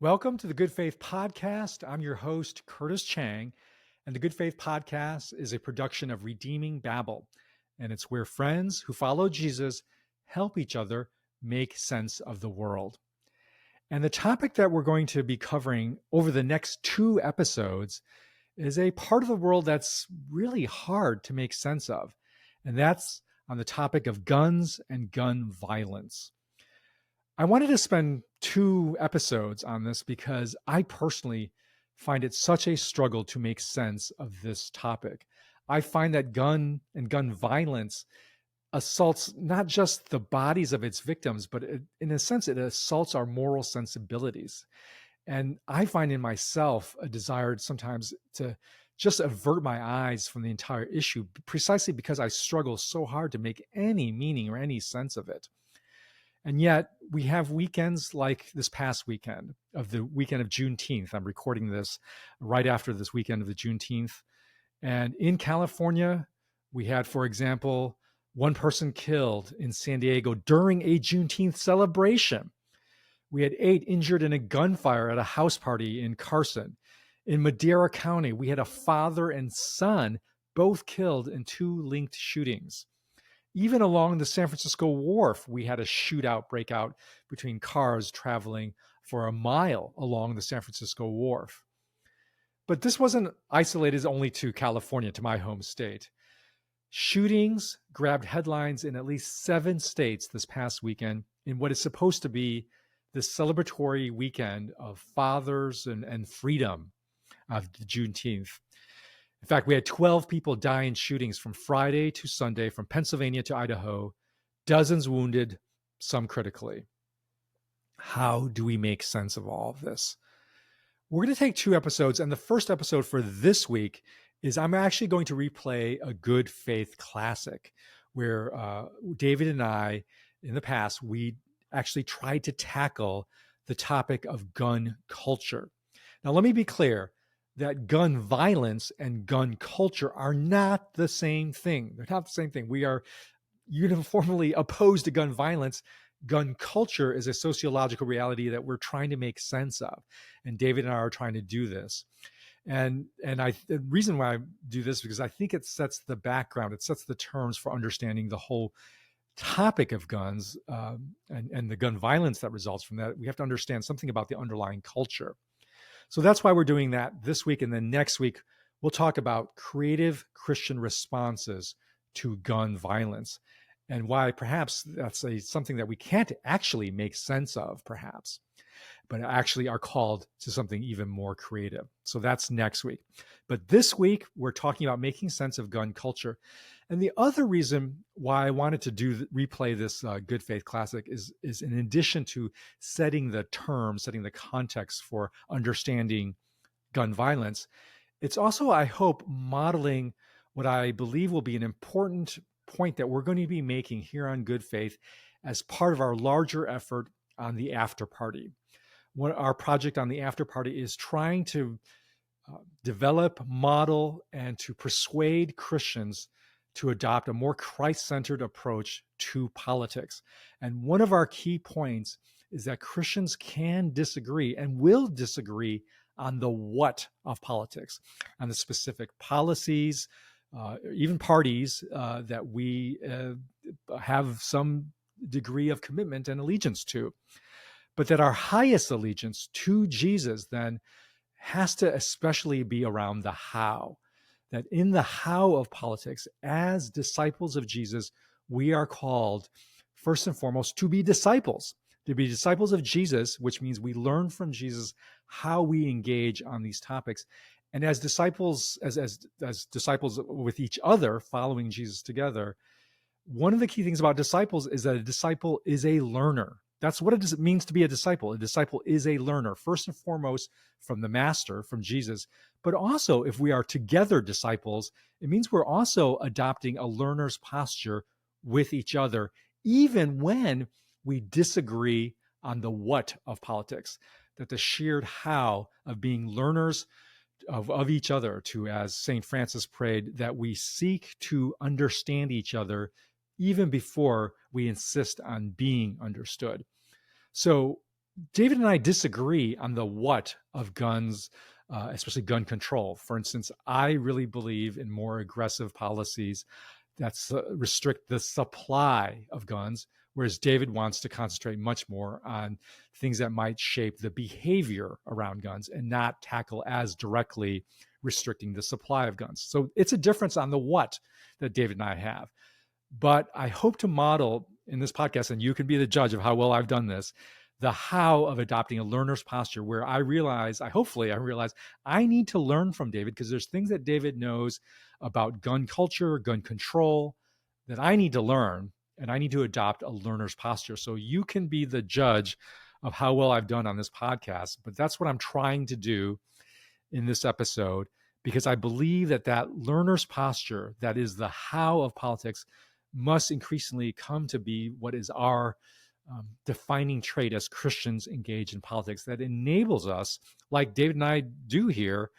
Welcome to the Good Faith Podcast. I'm your host, Curtis Chang, and the Good Faith Podcast is a production of Redeeming Babel, and it's where friends who follow Jesus help each other make sense of the world. And the topic that we're going to be covering over the next two episodes is a part of the world that's really hard to make sense of, and that's on the topic of guns and gun violence. I wanted to spend two episodes on this because I personally find it such a struggle to make sense of this topic. I find that gun and gun violence assaults not just the bodies of its victims, but in a sense, it assaults our moral sensibilities. And I find in myself a desire sometimes to just avert my eyes from the entire issue, precisely because I struggle so hard to make any meaning or any sense of it. And yet we have weekends like this past weekend of the weekend of Juneteenth. I'm recording this right after this weekend of the Juneteenth. And in California, we had, for example, one person killed in San Diego during a Juneteenth celebration. We had 8 injured in a gunfire at a house party in Carson. In Madera County, we had a father and son both killed in 2 linked shootings. Even along the San Francisco Wharf, we had a shootout breakout between cars traveling for a mile along the San Francisco Wharf. But this wasn't isolated only to California, to my home state. Shootings grabbed headlines in at least 7 states this past weekend in what is supposed to be the celebratory weekend of fathers and freedom of the Juneteenth. In fact, we had 12 people die in shootings from Friday to Sunday, from Pennsylvania to Idaho, dozens wounded, some critically. How do we make sense of all of this? We're going to take 2 episodes, and the first episode for this week is I'm actually going to replay a Good Faith classic where David and I, in the past, we actually tried to tackle the topic of gun culture. Now, let me be clear that gun violence and gun culture are not the same thing. They're not the same thing. We are uniformly opposed to gun violence. Gun culture is a sociological reality that we're trying to make sense of. And David and I are trying to do this. And the reason why I do this is because I think it sets the background, it sets the terms for understanding the whole topic of guns and the gun violence that results from that. We have to understand something about the underlying culture. So that's why we're doing that this week. And then next week, we'll talk about creative Christian responses to gun violence and why perhaps that's something that we can't actually make sense of, perhaps, but actually are called to something even more creative. So that's next week. But this week, we're talking about making sense of gun culture. And the other reason why I wanted to replay this Good Faith Classic is in addition to setting the terms, setting the context for understanding gun violence, it's also, I hope, modeling what I believe will be an important point that we're going to be making here on Good Faith as part of our larger effort on the after party. What our project on the after party is trying to develop, model, and to persuade Christians to adopt a more Christ-centered approach to politics. And one of our key points is that Christians can disagree and will disagree on the what of politics, on the specific policies, even parties that we have some degree of commitment and allegiance to. But that our highest allegiance to Jesus then has to especially be around the how. That in the how of politics, as disciples of Jesus, we are called first and foremost to be disciples of Jesus, which means we learn from Jesus how we engage on these topics. And as disciples, as disciples with each other, following Jesus together, one of the key things about disciples is that a disciple is a learner. That's what it means to be a disciple. A disciple is a learner, first and foremost from the master, from Jesus. But also, if we are together disciples, it means we're also adopting a learner's posture with each other, even when we disagree on the what of politics. That the shared how of being learners of each other, to, as St. Francis prayed, that we seek to understand each other even before we insist on being understood. So David and I disagree on the what of guns, especially gun control. For instance, I really believe in more aggressive policies that restrict the supply of guns, whereas David wants to concentrate much more on things that might shape the behavior around guns and not tackle as directly restricting the supply of guns. So it's a difference on the what that David and I have. But I hope to model in this podcast, and you can be the judge of how well I've done this, the how of adopting a learner's posture, where I realize I need to learn from David, because there's things that David knows about gun culture, gun control, that I need to learn, and I need to adopt a learner's posture. So you can be the judge of how well I've done on this podcast, but that's what I'm trying to do in this episode, because I believe that learner's posture, that is the how of politics, must increasingly come to be what is our defining trait as Christians engaged in politics, that enables us, like David and I do here,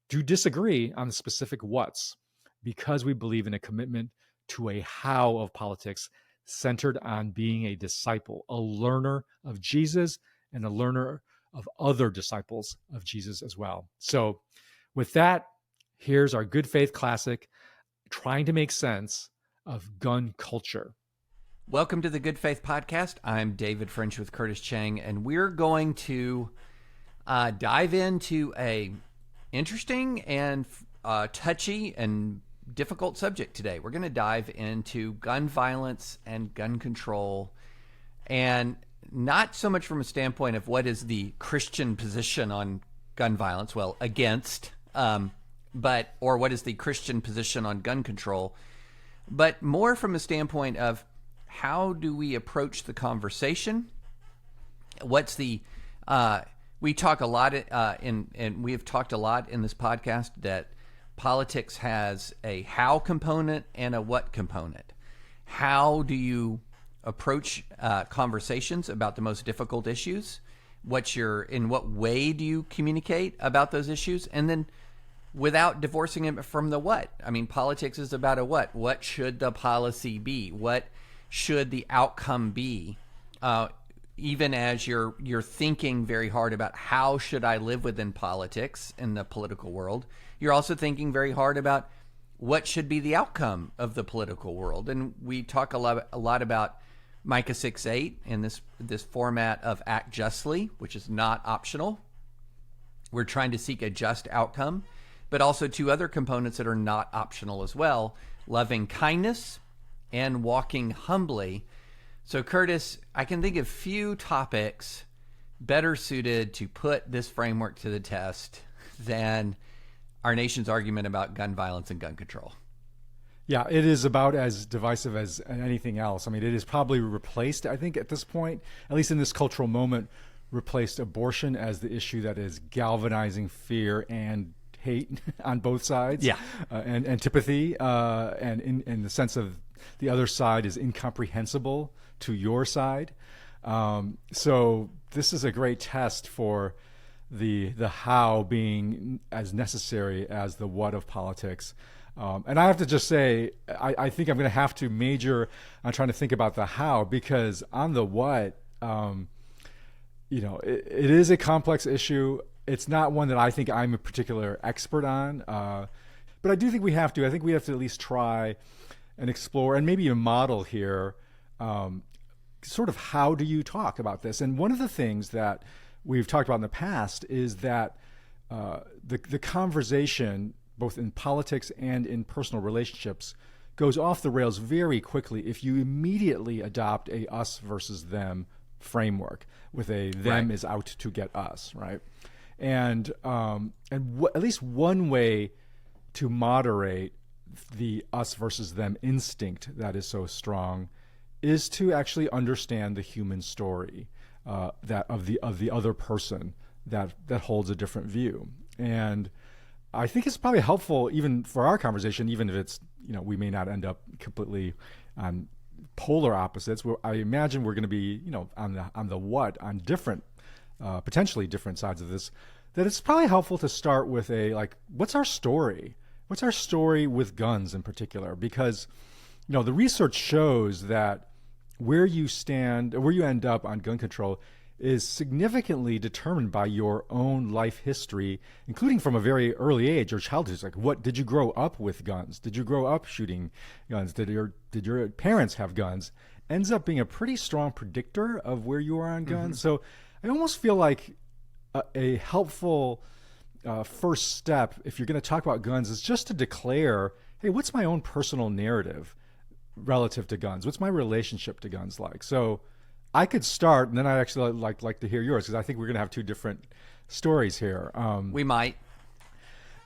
to disagree on the specific what's, because we believe in a commitment to a how of politics centered on being a disciple, a learner of Jesus, and a learner of other disciples of Jesus as well. So with that, here's our good faith classic, trying to make sense of gun culture. Welcome to the Good Faith Podcast. I'm David French with Curtis Chang, and we're going to dive into a interesting and touchy and difficult subject today. We're going to dive into gun violence and gun control, and not so much from a standpoint of what is the Christian position on gun violence, well, against, or what is the Christian position on gun control, but more from a standpoint of how do we approach the conversation? What's the we talk a lot and we have talked a lot in this podcast that politics has a how component and a what component. How do you approach conversations about the most difficult issues? In what way do you communicate about those issues? And then without divorcing it from the what. I mean, politics is about a what. What should the policy be? What should the outcome be? Even as you're thinking very hard about how should I live within politics in the political world, you're also thinking very hard about what should be the outcome of the political world. And we talk a lot about Micah 6:8 in this format of act justly, which is not optional. We're trying to seek a just outcome, but also two other components that are not optional as well: loving kindness and walking humbly. So Curtis, I can think of few topics better suited to put this framework to the test than our nation's argument about gun violence and gun control. Yeah, it is about as divisive as anything else. I mean, it is probably replaced, I think, at this point, at least in this cultural moment, replaced abortion as the issue that is galvanizing fear and hate on both sides. Yeah. And antipathy, and in the sense of the other side is incomprehensible to your side. So this is a great test for the how being as necessary as the what of politics. And I have to just say, I think I'm going to have to major on trying to think about the how, because on the what, it is a complex issue. It's not one that I think I'm a particular expert on, but I do think we have to. I think we have to at least try and explore and maybe even model here sort of how do you talk about this. And one of the things that we've talked about in the past is that the conversation, both in politics and in personal relationships, goes off the rails very quickly if you immediately adopt a us versus them framework with a them is out to get us, right? And at least one way to moderate the us versus them instinct that is so strong is to actually understand the human story that of the other person that holds a different view. And I think it's probably helpful even for our conversation, even if it's, we may not end up completely on polar opposites. I imagine we're going to be, on the what, on different, potentially different sides of this, that it's probably helpful to start with what's our story? What's our story with guns in particular? Because, the research shows that where you stand, or where you end up on gun control is significantly determined by your own life history, including from a very early age or childhood. It's like, what did you grow up with guns? Did you grow up shooting guns? Did your parents have guns? Ends up being a pretty strong predictor of where you are on guns. So I almost feel like a helpful first step, if you're going to talk about guns, is just to declare, hey, what's my own personal narrative relative to guns? What's my relationship to guns like? So I could start, and then I'd actually like to hear yours, because I think we're going to have two different stories here. We might.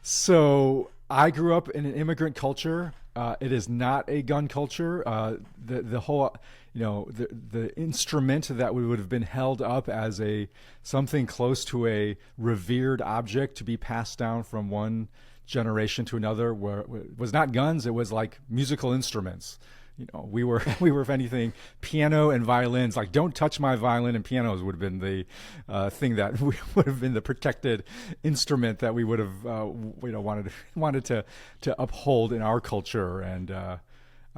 So I grew up in an immigrant culture. It is not a gun culture. The whole, the instrument that would have been held up as something close to a revered object to be passed down from one generation to another was not guns. It was like musical instruments. We were if anything, piano and violins. Like, don't touch my violin and pianos would have been the thing that would have been the protected instrument that we would have wanted to uphold in our culture. And I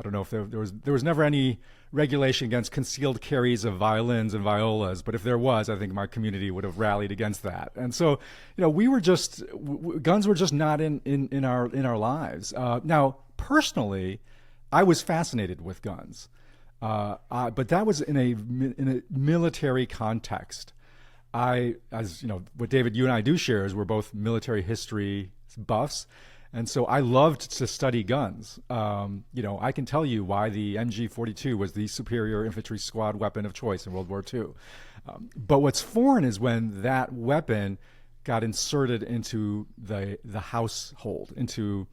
don't know if there was never any regulation against concealed carries of violins and violas, but if there was, I think my community would have rallied against that. And so, guns were just not in our lives. Now, personally, I was fascinated with guns, but that was in a military context. What David, you and I do share is we're both military history buffs, and so I loved to study guns. I can tell you why the MG-42 was the superior infantry squad weapon of choice in World War II. But what's foreign is when that weapon got inserted into the household, into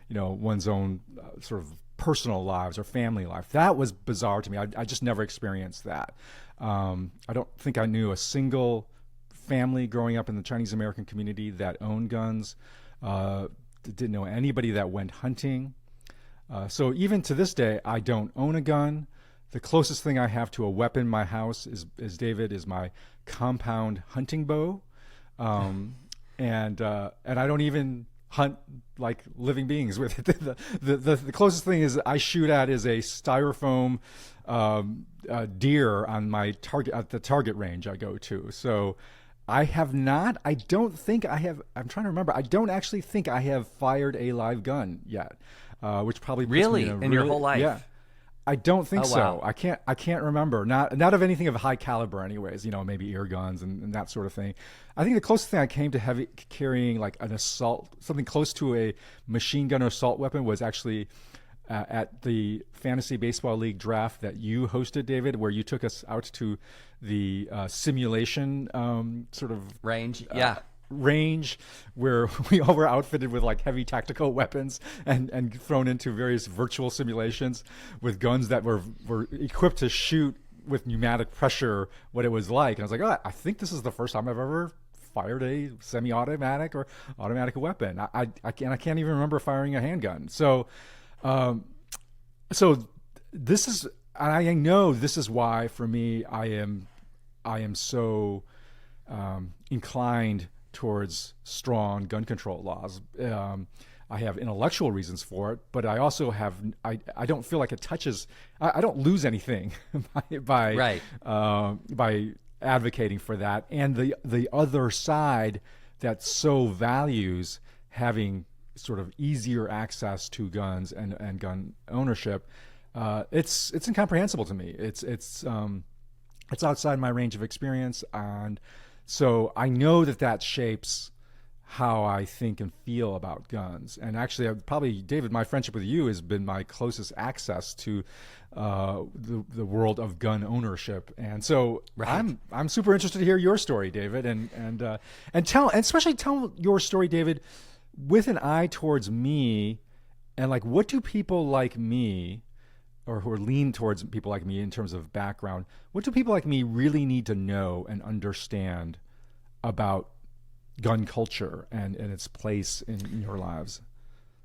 one's own sort of personal lives or family life. That was bizarre to me. I just never experienced that. I don't think I knew a single family growing up in the Chinese American community that owned guns. Didn't know anybody that went hunting. So even to this day, I don't own a gun. The closest thing I have to a weapon in my house is my compound hunting bow. And I don't even hunt like living beings with it. The closest thing I shoot at is a styrofoam deer on my target at the target range I go to. So I don't actually think I have fired a live gun yet, which probably puts really me in your whole life. Yeah. I don't think so. Wow. I can't remember. Not of anything of high caliber, anyways. Maybe ear guns and that sort of thing. I think the closest thing I came to heavy carrying like an assault, something close to a machine gun or assault weapon, was actually at the Fantasy Baseball League draft that you hosted, David, where you took us out to the simulation sort of range. Range where we all were outfitted with like heavy tactical weapons and thrown into various virtual simulations with guns that were equipped to shoot with pneumatic pressure what it was like. And I was like, oh, I think this is the first time I've ever fired a semi-automatic or automatic weapon. I can't even remember firing a handgun. So this is, and I know this is why for me I am so inclined towards strong gun control laws. I have intellectual reasons for it, but I also have, I don't feel like it touches, I don't lose anything by advocating for that. And the other side that so values having sort of easier access to guns and gun ownership, it's incomprehensible to me. It's outside my range of experience, and so I know that shapes how I think and feel about guns. And actually, probably, David, my friendship with you has been my closest access to the world of gun ownership. And so I'm super interested to hear your story, David, and especially tell your story, David, with an eye towards me, and like, what do people like me, or who are lean towards people like me in terms of background, what do people like me really need to know and understand about gun culture and its place in your lives?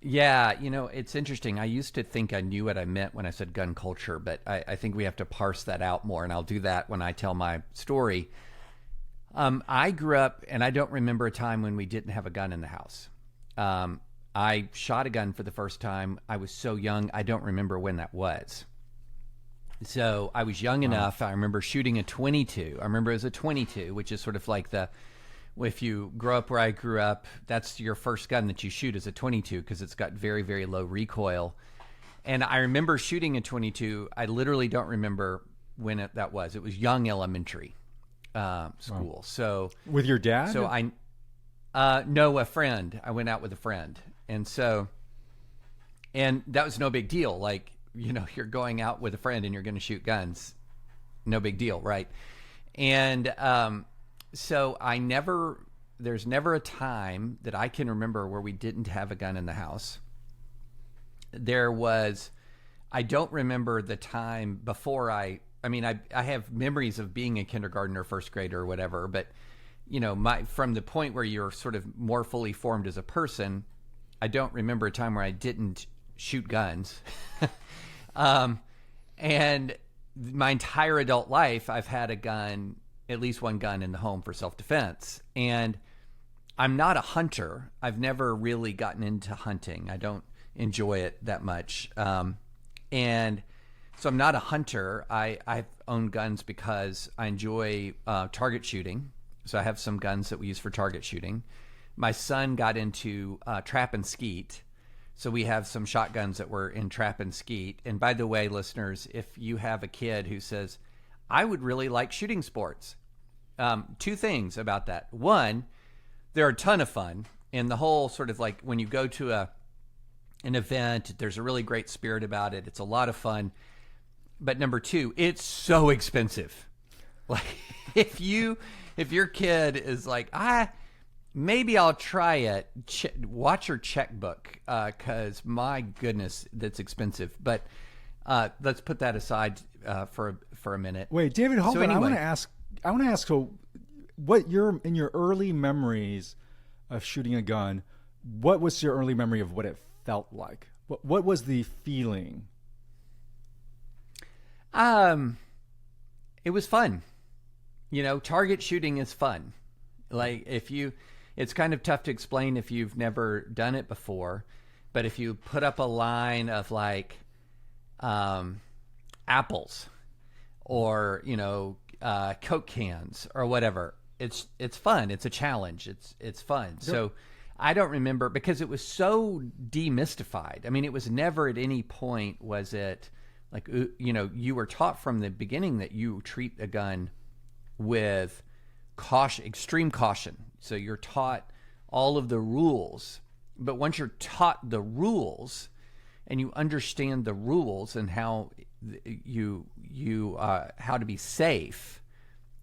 Yeah, it's interesting. I used to think I knew what I meant when I said gun culture, but I think we have to parse that out more, and I'll do that when I tell my story. I grew up, and I don't remember a time when we didn't have a gun in the house. I shot a gun for the first time. I was so young, I don't remember when that was. So I was young enough. I remember shooting a 22. I remember it was a 22, which is sort of like if you grow up where I grew up, that's your first gun that you shoot is a 22 because it's got very, very low recoil. And I remember shooting a 22. I literally don't remember when that was. It was young elementary school. Wow. So with your dad? So no, a friend. I went out with a friend. And that was no big deal. Like, you're going out with a friend and you're going to shoot guns. No big deal, right? And so there's never a time that I can remember where we didn't have a gun in the house. I don't remember the time before I have memories of being a kindergartner, first grader or whatever, but from the point where you're sort of more fully formed as a person, I don't remember a time where I didn't shoot guns. And my entire adult life, I've had a gun, at least one gun in the home for self-defense. And I'm not a hunter. I've never really gotten into hunting. I don't enjoy it that much. And so I'm not a hunter. I've owned guns because I enjoy target shooting. So I have some guns that we use for target shooting. My son got into trap and skeet. So we have some shotguns that were in trap and skeet. And by the way, listeners, if you have a kid who says, I would really like shooting sports, two things about that. One, they're a ton of fun. And the whole sort of like when you go to an event, there's a really great spirit about it. It's a lot of fun. But number two, it's so expensive. Like if your kid is like, maybe I'll try it. Watch your checkbook, because my goodness, that's expensive. But let's put that aside for a minute. Wait, David, hold on. Anyway, I want to ask. So, what in your early memories of shooting a gun? What was your early memory of what it felt like? What was the feeling? It was fun. Target shooting is fun. Like it's kind of tough to explain if you've never done it before, but if you put up a line of like apples or Coke cans or whatever, it's fun. It's a challenge. It's fun. Yep. So I don't remember because it was so demystified. I mean, it was never at any point was it like you were taught from the beginning that you treat a gun with caution, extreme caution. So you're taught all of the rules, but once you're taught the rules and you understand the rules and how how to be safe,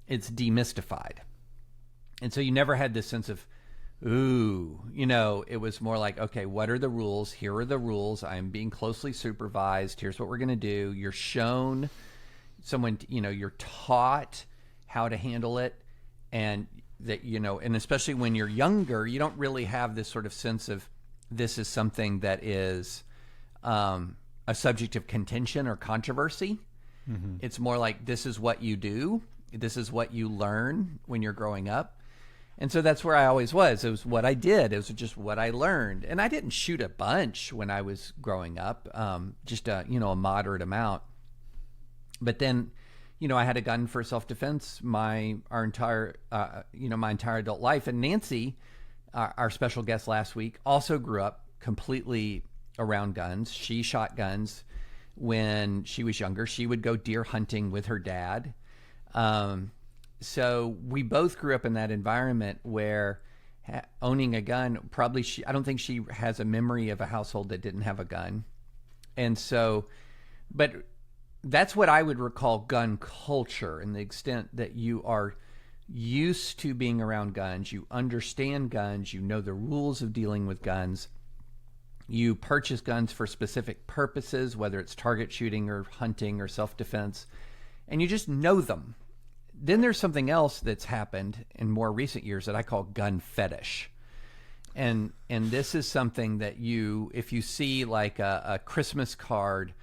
it's demystified. And so you never had this sense of, it was more like, okay, what are the rules? Here are the rules. I'm being closely supervised. Here's what we're going to do. You're shown you're taught how to handle it. And that, and especially when you're younger, you don't really have this sort of sense of this is something that is a subject of contention or controversy. Mm-hmm. It's more like this is what you do. This is what you learn when you're growing up. And so that's where I always was. It was what I did. It was just what I learned. And I didn't shoot a bunch when I was growing up, just a moderate amount. But then, I had a gun for self-defense my entire adult life. And Nancy, our special guest last week, also grew up completely around guns. She shot guns when she was younger. She would go deer hunting with her dad. So we both grew up in that environment where owning a gun, I don't think she has a memory of a household that didn't have a gun. And so, but that's what I would recall gun culture, in the extent that you are used to being around guns, you understand guns, you know the rules of dealing with guns, you purchase guns for specific purposes, whether it's target shooting or hunting or self-defense, and you just know them. Then there's something else that's happened in more recent years that I call gun fetish. And this is something that if you see like a Christmas card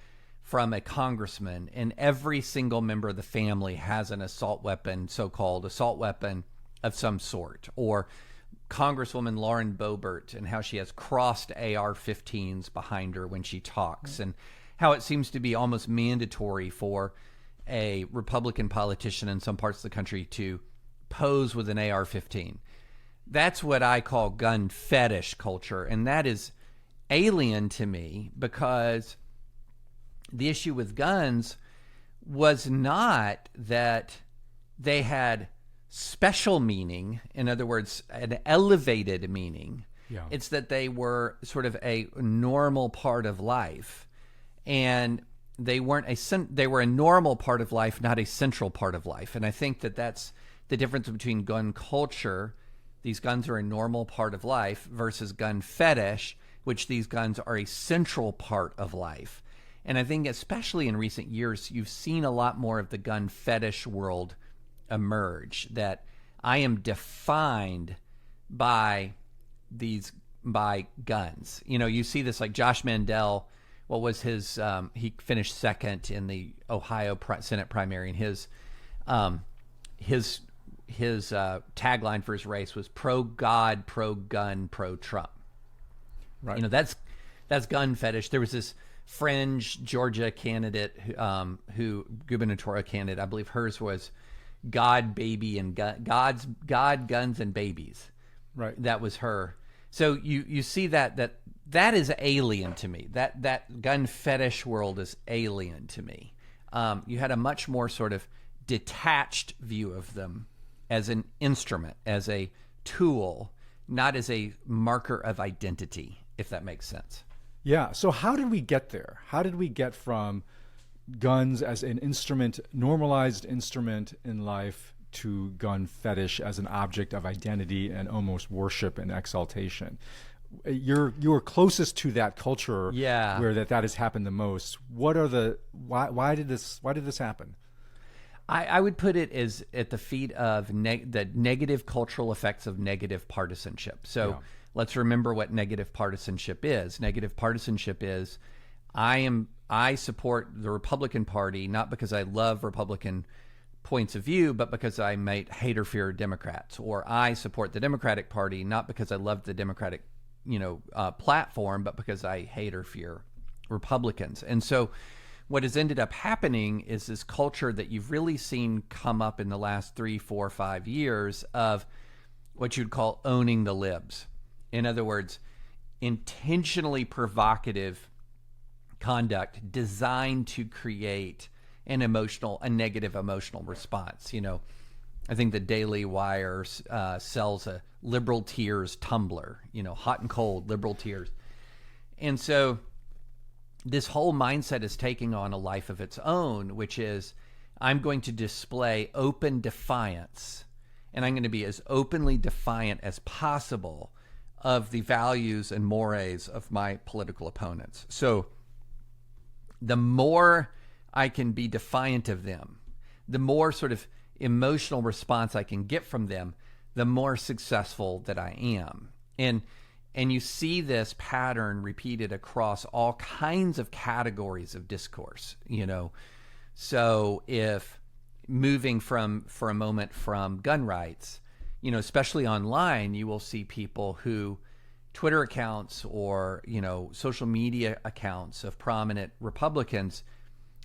from a congressman, and every single member of the family has an assault weapon, so-called assault weapon of some sort, or Congresswoman Lauren Boebert and how she has crossed AR-15s behind her when she talks, and how it seems to be almost mandatory for a Republican politician in some parts of the country to pose with an AR-15. That's what I call gun fetish culture, and that is alien to me because the issue with guns was not that they had special meaning, in other words, an elevated meaning. Yeah. It's that they were sort of a normal part of life, and they were a normal part of life, not a central part of life. And I think that that's the difference between gun culture. These guns are a normal part of life versus gun fetish, which these guns are a central part of life. And I think especially in recent years, you've seen a lot more of the gun fetish world emerge, that I am defined by guns. You know, you see this like Josh Mandel, what was his, he finished second in the Ohio Senate primary, and his tagline for his race was pro-God, pro-gun, pro-Trump. Right. You know, that's gun fetish. There was this fringe Georgia candidate who gubernatorial candidate, I believe hers was God, baby, and God, guns, and babies. Right. That was her. So you see that is alien to me. That gun fetish world is alien to me. You had a much more sort of detached view of them as an instrument, as a tool, not as a marker of identity, if that makes sense. Yeah. So how did we get there? How did we get from guns as an instrument, normalized instrument in life, to gun fetish as an object of identity and almost worship and exaltation? You were closest to that culture, where that has happened the most. What are why did this happen? I would put it as at the feet of the negative cultural effects of negative partisanship. So let's remember what negative partisanship is. Negative partisanship is I support the Republican Party not because I love Republican points of view, but because I might hate or fear Democrats. Or I support the Democratic Party not because I love the Democratic platform, but because I hate or fear Republicans. And so what has ended up happening is this culture that you've really seen come up in the last 3, 4, 5 years of what you'd call owning the libs. In other words, intentionally provocative conduct designed to create a negative emotional response. You know, I think the Daily Wire sells a liberal tears tumbler, hot and cold liberal tears. And so this whole mindset is taking on a life of its own, which is I'm going to display open defiance, and I'm going to be as openly defiant as possible of the values and mores of my political opponents. So the more I can be defiant of them, the more sort of emotional response I can get from them, the more successful that I am. And you see this pattern repeated across all kinds of categories of discourse, So if moving for a moment from gun rights, especially online, you will see people who Twitter accounts or, social media accounts of prominent Republicans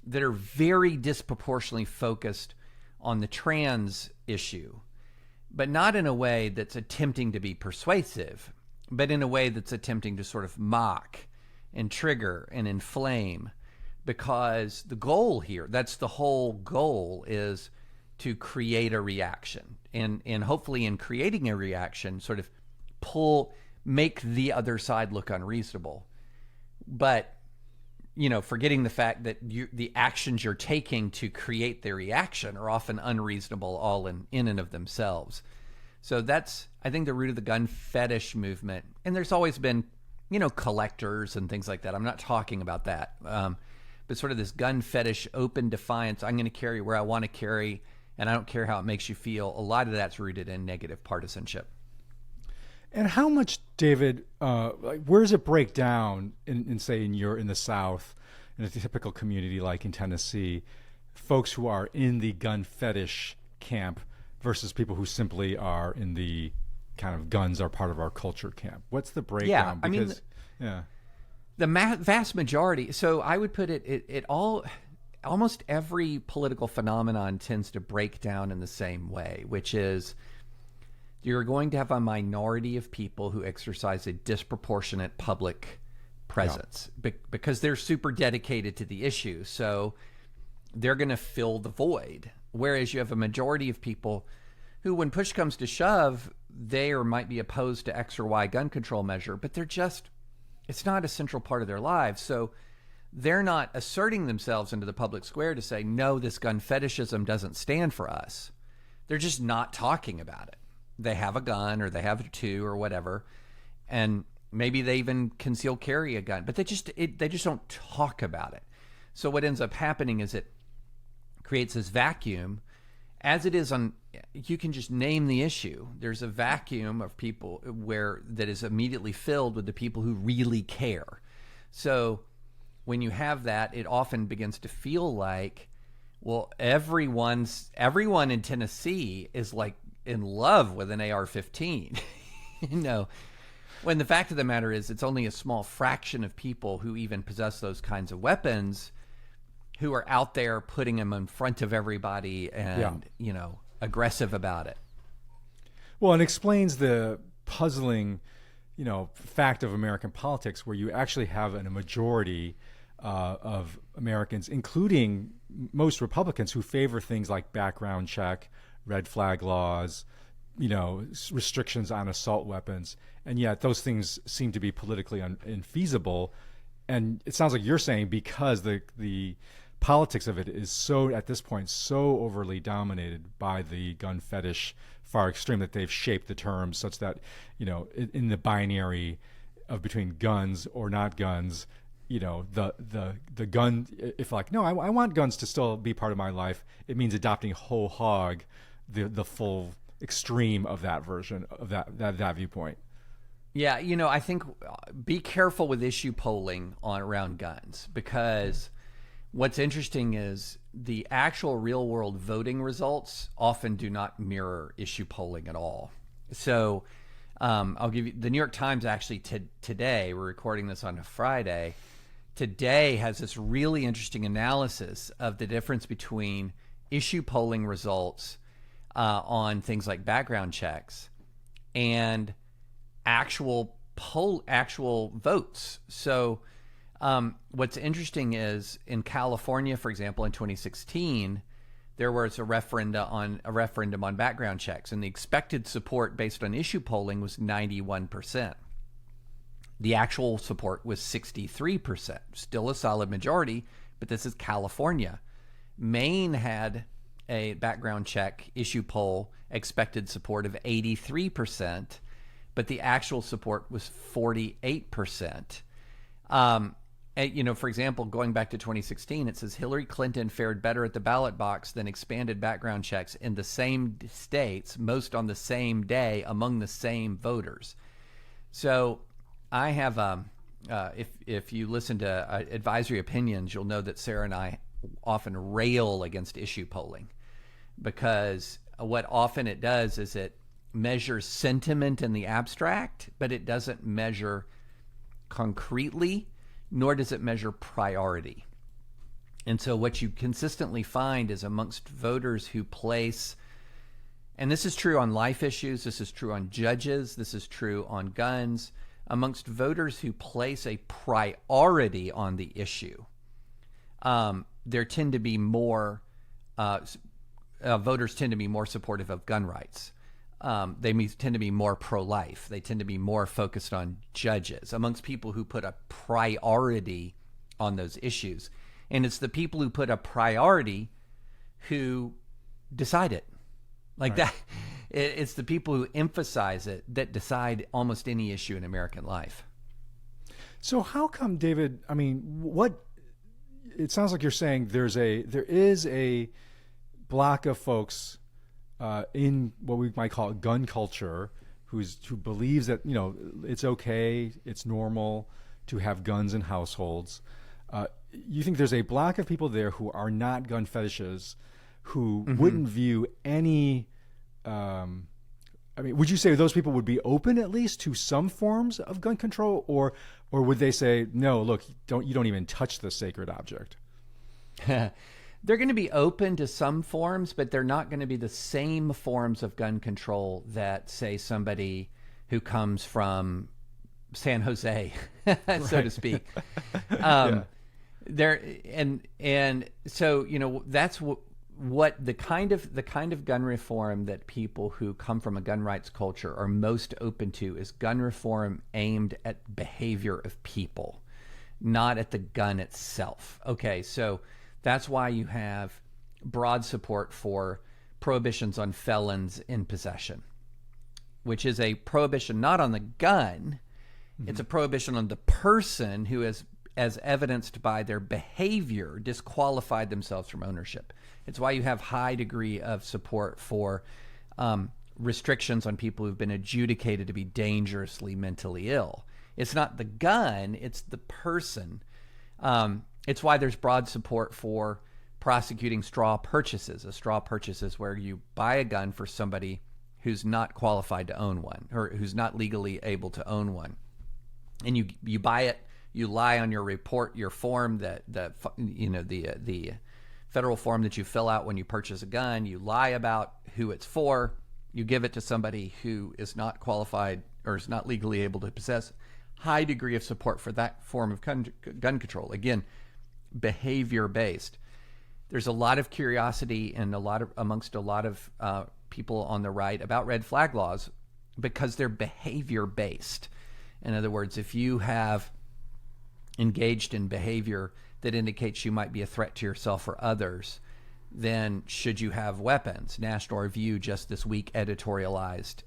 that are very disproportionately focused on the trans issue, but not in a way that's attempting to be persuasive, but in a way that's attempting to sort of mock and trigger and inflame, because the goal here, that's the whole goal, is to create a reaction. And hopefully in creating a reaction, sort of make the other side look unreasonable. But, forgetting the fact that the actions you're taking to create the reaction are often unreasonable all in and of themselves. So that's, I think, the root of the gun fetish movement. And there's always been, collectors and things like that. I'm not talking about that. But sort of this gun fetish, open defiance, I'm going to carry where I want to carry, and I don't care how it makes you feel. A lot of that's rooted in negative partisanship. And how much, David, where does it break down in say, in the South, in a typical community like in Tennessee, folks who are in the gun fetish camp versus people who simply are in the kind of guns are part of our culture camp? What's the breakdown? The vast majority. So I would put it all. almost every political phenomenon tends to break down in the same way, which is you're going to have a minority of people who exercise a disproportionate public presence because they're super dedicated to the issue. So they're going to fill the void. Whereas you have a majority of people who, when push comes to shove, they or might be opposed to X or Y gun control measure, but it's not a central part of their lives. So they're not asserting themselves into the public square to say, no, this gun fetishism doesn't stand for us. They're just not talking about it. They have a gun or they have two or whatever, and maybe they even conceal carry a gun, but they just don't talk about it. So what ends up happening is it creates this vacuum, as it is on, you can just name the issue. There's a vacuum of people that is immediately filled with the people who really care. So when you have that, it often begins to feel like, well, everyone in Tennessee is like in love with an AR-15, when the fact of the matter is it's only a small fraction of people who even possess those kinds of weapons who are out there putting them in front of everybody and, aggressive about it. Well, it explains the puzzling, fact of American politics where you actually have a majority of Americans, including most Republicans, who favor things like background check, red flag laws, restrictions on assault weapons. And yet those things seem to be politically infeasible. And it sounds like you're saying because the politics of it is so, at this point, so overly dominated by the gun fetish far extreme that they've shaped the terms such that, in the binary of between guns or not guns, the gun, if like, no, I want guns to still be part of my life, it means adopting whole hog the full extreme of that version of that viewpoint. Yeah, I think be careful with issue polling around guns, because what's interesting is the actual real world voting results often do not mirror issue polling at all. So I'll give you, the New York Times actually today, we're recording this on a Friday, today has this really interesting analysis of the difference between issue polling results on things like background checks and actual votes. So what's interesting is in California, for example, in 2016, there was a referendum on background checks, and the expected support based on issue polling was 91%. The actual support was 63%, still a solid majority, but this is California. Maine had a background check issue poll expected support of 83%, but the actual support was 48%. For example, going back to 2016, it says Hillary Clinton fared better at the ballot box than expanded background checks in the same states, most on the same day, among the same voters. So I have, if you listen to advisory opinions, you'll know that Sarah and I often rail against issue polling, because what often it does is it measures sentiment in the abstract, but it doesn't measure concretely, nor does it measure priority. And so what you consistently find is amongst voters who place, and this is true on life issues, this is true on judges, this is true on guns, amongst voters who place a priority on the issue, there tend to be more, voters tend to be more supportive of gun rights. They tend to be more pro-life. They tend to be more focused on judges amongst people who put a priority on those issues. And it's the people who put a priority who decide it. Like right. It's the people who emphasize it that decide almost any issue in American life. So how come, David, it sounds like you're saying there is a block of folks in what we might call gun culture who believes that it's okay, it's normal to have guns in households. You think there's a block of people there who are not gun fetishes, who wouldn't view any would you say those people would be open at least to some forms of gun control, or would they say, no, look, you don't even touch the sacred object? They're going to be open to some forms, but they're not going to be the same forms of gun control that, say, somebody who comes from San Jose, so to speak. There and so that's what the kind of gun reform that people who come from a gun rights culture are most open to is gun reform aimed at behavior of people, not at the gun itself. Okay, so that's why you have broad support for prohibitions on felons in possession, which is a prohibition not on the gun, it's a prohibition on the person who has, as evidenced by their behavior, disqualified themselves from ownership. It's why you have high degree of support for restrictions on people who've been adjudicated to be dangerously mentally ill. It's not the gun, it's the person. It's why there's broad support for prosecuting straw purchases. A straw purchase is where you buy a gun for somebody who's not qualified to own one, or who's not legally able to own one. And you buy it, you lie on your report, your form, the federal form that you fill out when you purchase a gun. You lie about who it's for. You give it to somebody who is not qualified or is not legally able to possess. High degree of support for that form of gun control. Again, behavior-based. There's a lot of curiosity and amongst a lot of people on the right about red flag laws because they're behavior-based. In other words, if you have engaged in behavior that indicates you might be a threat to yourself or others, then should you have weapons? National Review just this week editorialized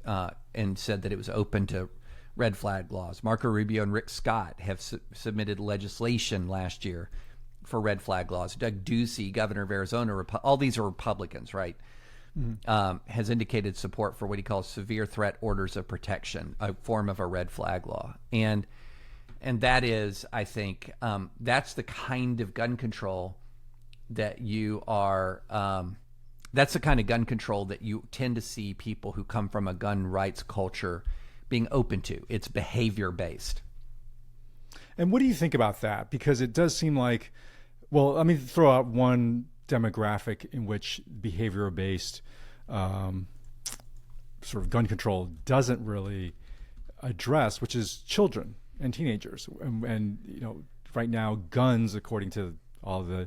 and said that it was open to red flag laws. Marco Rubio and Rick Scott have submitted legislation last year for red flag laws. Doug Ducey, governor of Arizona, all these are Republicans, right? Has indicated support for what he calls severe threat orders of protection, a form of a red flag law. And that is, I think, that's the kind of gun control that you are, that's the kind of gun control that you tend to see people who come from a gun rights culture being open to. It's behavior-based. And what do you think about that? Because it does seem like, well, let me throw out one demographic in which behavior-based sort of gun control doesn't really address, which is children and teenagers. And right now, guns, according to all the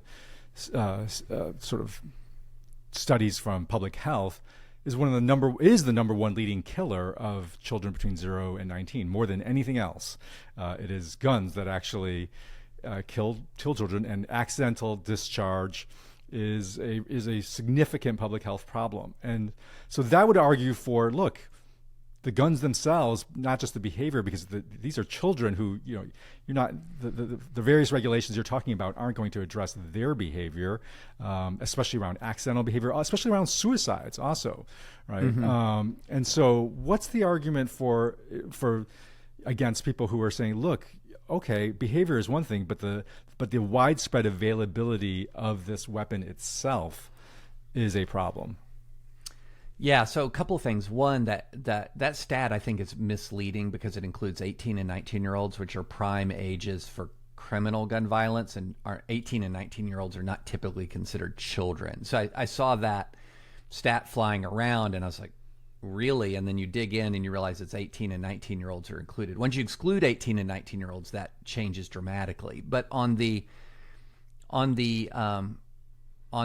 sort of studies from public health, is the number one leading killer of children between 0 and 19, more than anything else. It is guns that actually kill children, and accidental discharge is a significant public health problem. And so that would argue for, look, the guns themselves, not just the behavior, because these are children who, you're not, the various regulations you're talking about aren't going to address their behavior, especially around accidental behavior, especially around suicides also, right? Mm-hmm. And so what's the argument for against people who are saying, look, okay, behavior is one thing, but the widespread availability of this weapon itself is a problem? Yeah, so a couple of things. One, that stat I think is misleading because it includes 18 and 19-year-olds, which are prime ages for criminal gun violence, and our 18 and 19-year-olds are not typically considered children. So I saw that stat flying around, and I was like, really? And then you dig in and you realize it's 18 and 19-year-olds are included. Once you exclude 18 and 19-year-olds, that changes dramatically. But on the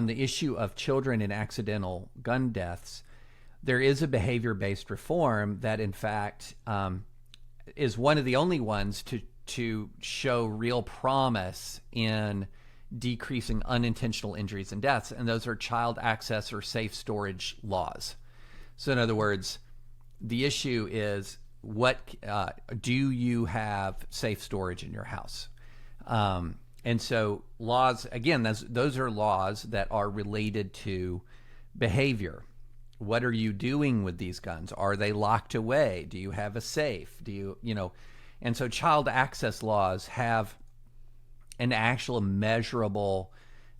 issue of children and accidental gun deaths, there is a behavior-based reform that, in fact, is one of the only ones to show real promise in decreasing unintentional injuries and deaths, and those are child access or safe storage laws. So, in other words, the issue is, do you have safe storage in your house? And so laws, again, those are laws that are related to behavior. What are you doing with these guns? Are they locked away? Do you have a safe? And so child access laws have an actual measurable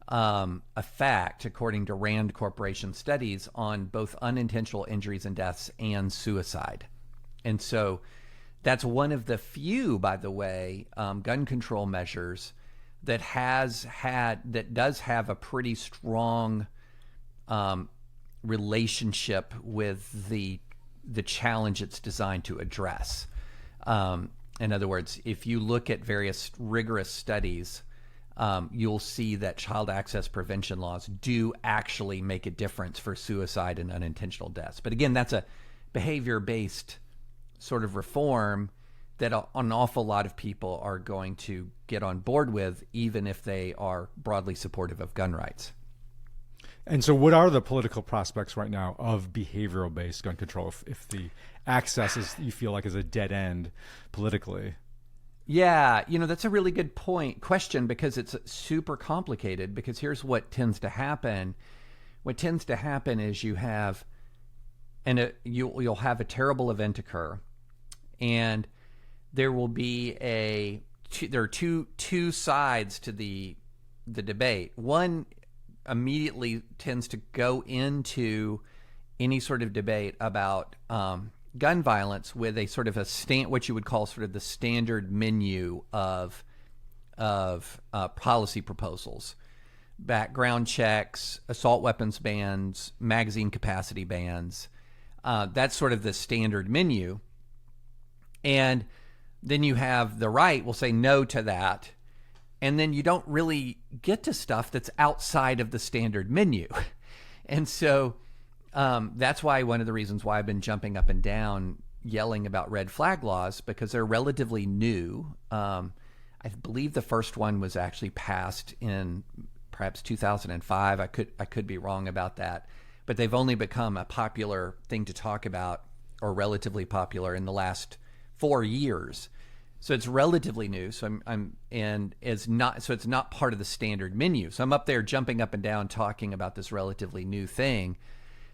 effect, according to Rand Corporation studies, on both unintentional injuries and deaths and suicide. And so that's one of the few, by the way, gun control measures that does have a pretty strong relationship with the challenge it's designed to address. In other words, if you look at various rigorous studies, you'll see that child access prevention laws do actually make a difference for suicide and unintentional deaths. But again, that's a behavior-based sort of reform that an awful lot of people are going to get on board with, even if they are broadly supportive of gun rights. And so what are the political prospects right now of behavioral-based gun control if the access is, you feel like, is a dead end politically? Yeah, that's a really good question, because it's super complicated, because here's what tends to happen. What tends to happen is you'll have a terrible event occur, and there will be there are two sides to the debate. One immediately tends to go into any sort of debate about gun violence with a sort of what you would call sort of the standard menu of policy proposals: background checks, assault weapons bans, magazine capacity bans. That's sort of the standard menu. And then you have the right will say no to that. And then you don't really get to stuff that's outside of the standard menu. And so that's why one of the reasons why I've been jumping up and down yelling about red flag laws, because they're relatively new. I believe the first one was actually passed in perhaps 2005. I could be wrong about that. But they've only become a popular thing to talk about, or relatively popular, in the last 4 years. So it's relatively new. So it's not part of the standard menu. So I'm up there jumping up and down talking about this relatively new thing.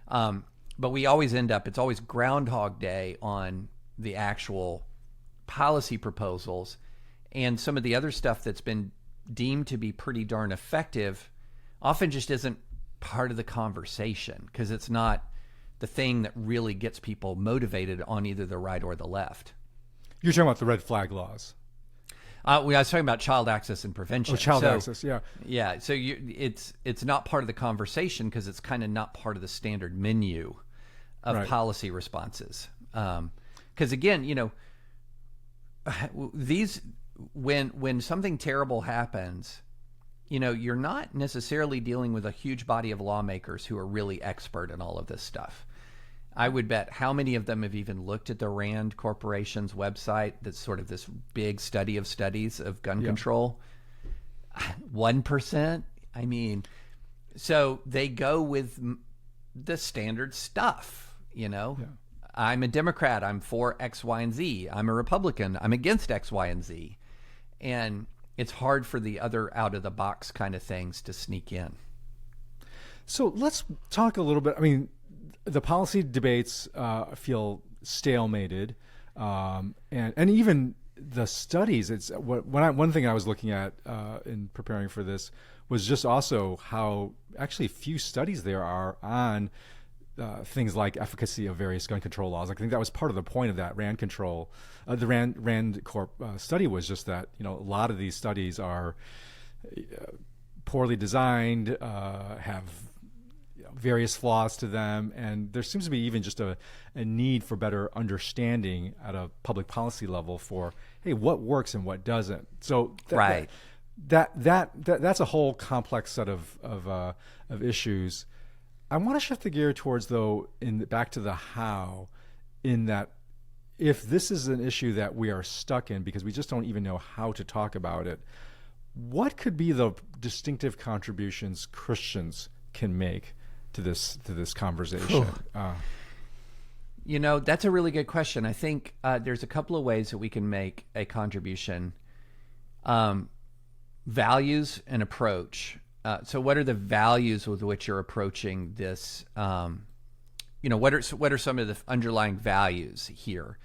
But we always it's always Groundhog Day on the actual policy proposals, and some of the other stuff that's been deemed to be pretty darn effective often just isn't part of the conversation, because it's not the thing that really gets people motivated on either the right or the left. You're talking about the red flag laws. I was talking about child access and prevention. Oh, child access, yeah. Yeah, so it's not part of the conversation because it's kind of not part of the standard menu of policy responses. Because again, when something terrible happens, you're not necessarily dealing with a huge body of lawmakers who are really expert in all of this stuff. I would bet how many of them have even looked at the Rand Corporation's website that's sort of this big study of studies of gun control? 1%? I mean, so they go with the standard stuff, Yeah. I'm a Democrat. I'm for X, Y, and Z. I'm a Republican. I'm against X, Y, and Z. And it's hard for the other out-of-the-box kind of things to sneak in. So let's talk a little bit. I mean, the policy debates feel stalemated, and even the studies. One thing I was looking at in preparing for this was just also how actually few studies there are on things like efficacy of various gun control laws. I think that was part of the point of that Rand control, the Rand Corp study, was just that a lot of these studies are poorly designed, have various flaws to them, and there seems to be even just a need for better understanding at a public policy level for, hey, what works and what doesn't. So that's a whole complex set of issues. I want to shift the gear towards, though, back to the how, in that if this is an issue that we are stuck in because we just don't even know how to talk about it, what could be the distinctive contributions Christians can make to this conversation? That's a really good question. I think there's a couple of ways that we can make a contribution. Values and approach. So what are the values with which you're approaching this? What are some of the underlying values here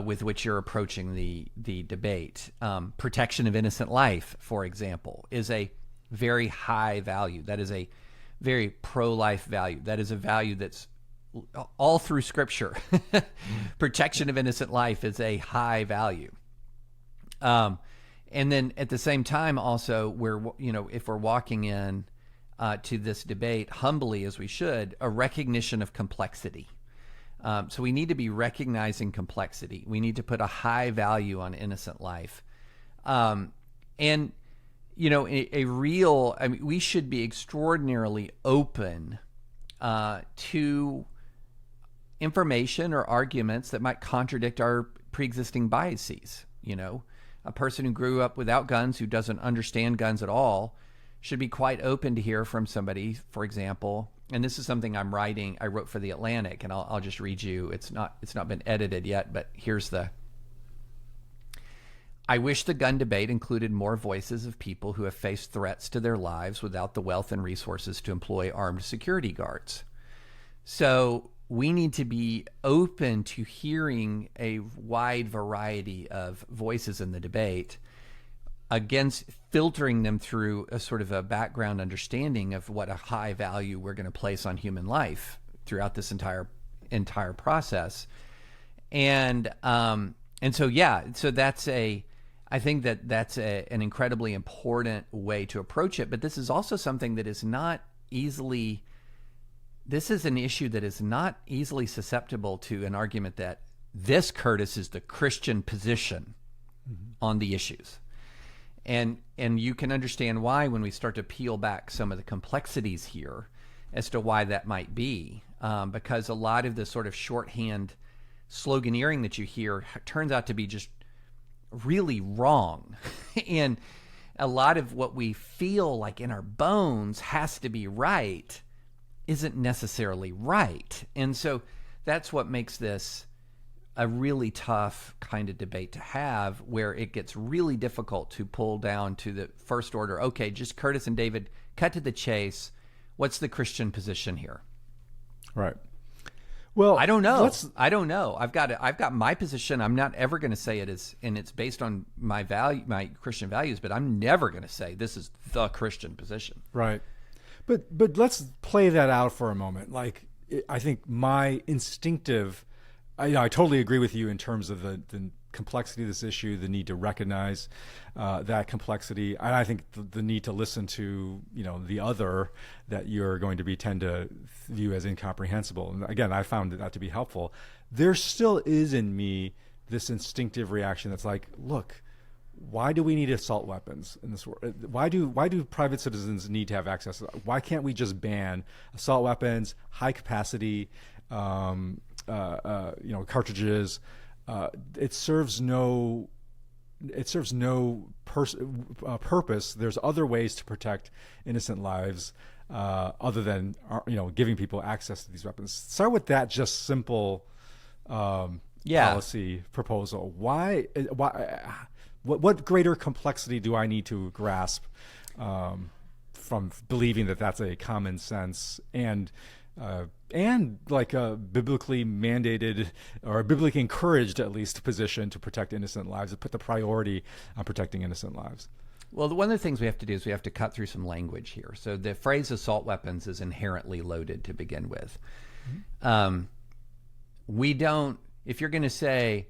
with which you're approaching the debate? Protection of innocent life, for example, is a very high value. That is a very pro-life value. That is a value that's all through Scripture. Protection of innocent life is a high value. And then at the same time, also, if we're walking in to this debate humbly as we should, a recognition of complexity. So we need to be recognizing complexity. We need to put a high value on innocent life. And, we should be extraordinarily open to information or arguments that might contradict our pre-existing biases. A person who grew up without guns, who doesn't understand guns at all, should be quite open to hear from somebody, for example, and this is something I wrote for The Atlantic, and I'll just read you. It's not been edited yet, but here's I wish the gun debate included more voices of people who have faced threats to their lives without the wealth and resources to employ armed security guards. So we need to be open to hearing a wide variety of voices in the debate, against filtering them through a sort of a background understanding of what a high value we're going to place on human life throughout this entire process. And so I think that's an incredibly important way to approach it. But this is also something that is this is an issue that is not easily susceptible to an argument that this, Curtis, is the Christian position on the issues. And you can understand why when we start to peel back some of the complexities here as to why that might be, because a lot of the sort of shorthand sloganeering that you hear turns out to be just really wrong. And a lot of what we feel like in our bones has to be right isn't necessarily right. And so that's what makes this a really tough kind of debate to have, where it gets really difficult to pull down to the first order. Okay, just Curtis and David, cut to the chase. What's the Christian position here? Right. Well, I don't know. I've got my position. I'm not ever going to say it is, and it's based on my Christian values, but I'm never going to say this is the Christian position. Right. But let's play that out for a moment. Like, I think my instinctive, I totally agree with you in terms of the complexity of this issue, the need to recognize that complexity, and I think the need to listen to the other that you're going to tend to view as incomprehensible. And again, I found that to be helpful. There still is in me this instinctive reaction that's like, look, why do we need assault weapons in this world? Why do private citizens need to have access to that? Why can't we just ban assault weapons, high capacity, cartridges? It serves no purpose. There's other ways to protect innocent lives other than giving people access to these weapons. Start with that just simple policy proposal. Why? What greater complexity do I need to grasp from believing that that's a common sense and like a biblically mandated or biblically encouraged, at least, position to protect innocent lives, to put the priority on protecting innocent lives? Well, one of the things we have to do is we have to cut through some language here. So the phrase assault weapons is inherently loaded to begin with. Mm-hmm. If you're going to say,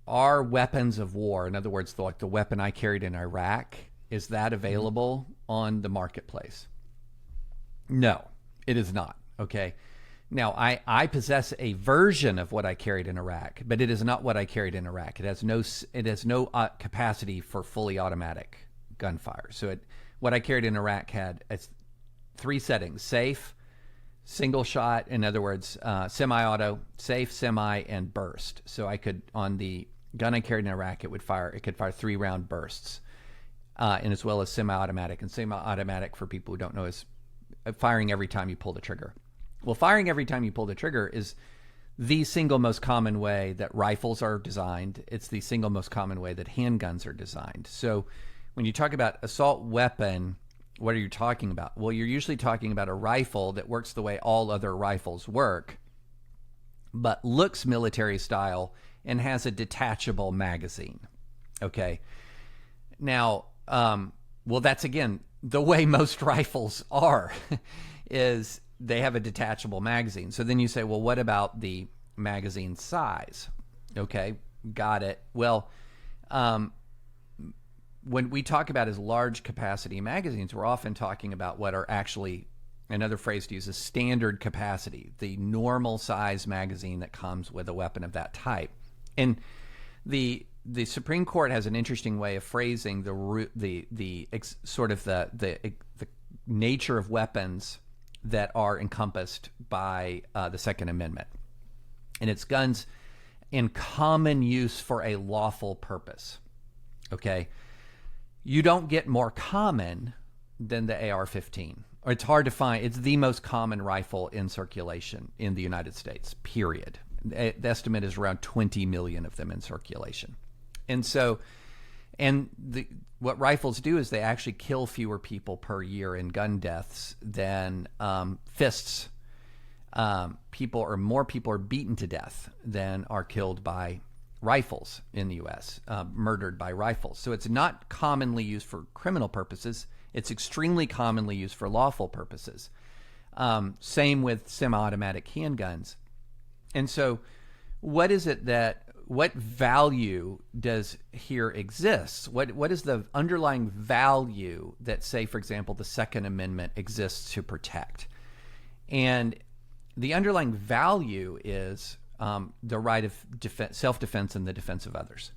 are weapons of war, in other words, like the weapon I carried in Iraq, is that available on the marketplace? No, it is not. Okay. Now, I possess a version of what I carried in Iraq, but it is not what I carried in Iraq. It has no capacity for fully automatic gunfire. So what I carried in Iraq had 3 settings: safe, single shot, in other words, semi-auto, safe, semi, and burst. So I could, on the gun I carried in Iraq, it could fire 3-round bursts, and as well as semi-automatic. And semi-automatic, for people who don't know, is firing every time you pull the trigger. Well, firing every time you pull the trigger is the single most common way that rifles are designed. It's the single most common way that handguns are designed. So when you talk about assault weapon, what are you talking about? Well, you're usually talking about a rifle that works the way all other rifles work, but looks military style and has a detachable magazine. Okay. Now, well, that's, again, the way most rifles are, is they have a detachable magazine. So then you say, well, what about the magazine size? Okay, got it. Well, when we talk about as large capacity magazines, we're often talking about what are actually, another phrase to use is standard capacity, the normal size magazine that comes with a weapon of that type. And the Supreme Court has an interesting way of phrasing the nature of weapons that are encompassed by the Second Amendment. And it's guns in common use for a lawful purpose. Okay? You don't get more common than the AR-15. Or it's hard to find. It's the most common rifle in circulation in the United States, period. The estimate is around 20 million of them in circulation. And so, what rifles do is they actually kill fewer people per year in gun deaths than fists. More people are beaten to death than are killed by rifles in the U.S., murdered by rifles. So it's not commonly used for criminal purposes. It's extremely commonly used for lawful purposes. Same with semi-automatic handguns. And so what value does here exist? What is the underlying value that, say, for example, the Second Amendment exists to protect? And the underlying value is the right of self-defense and the defense of others.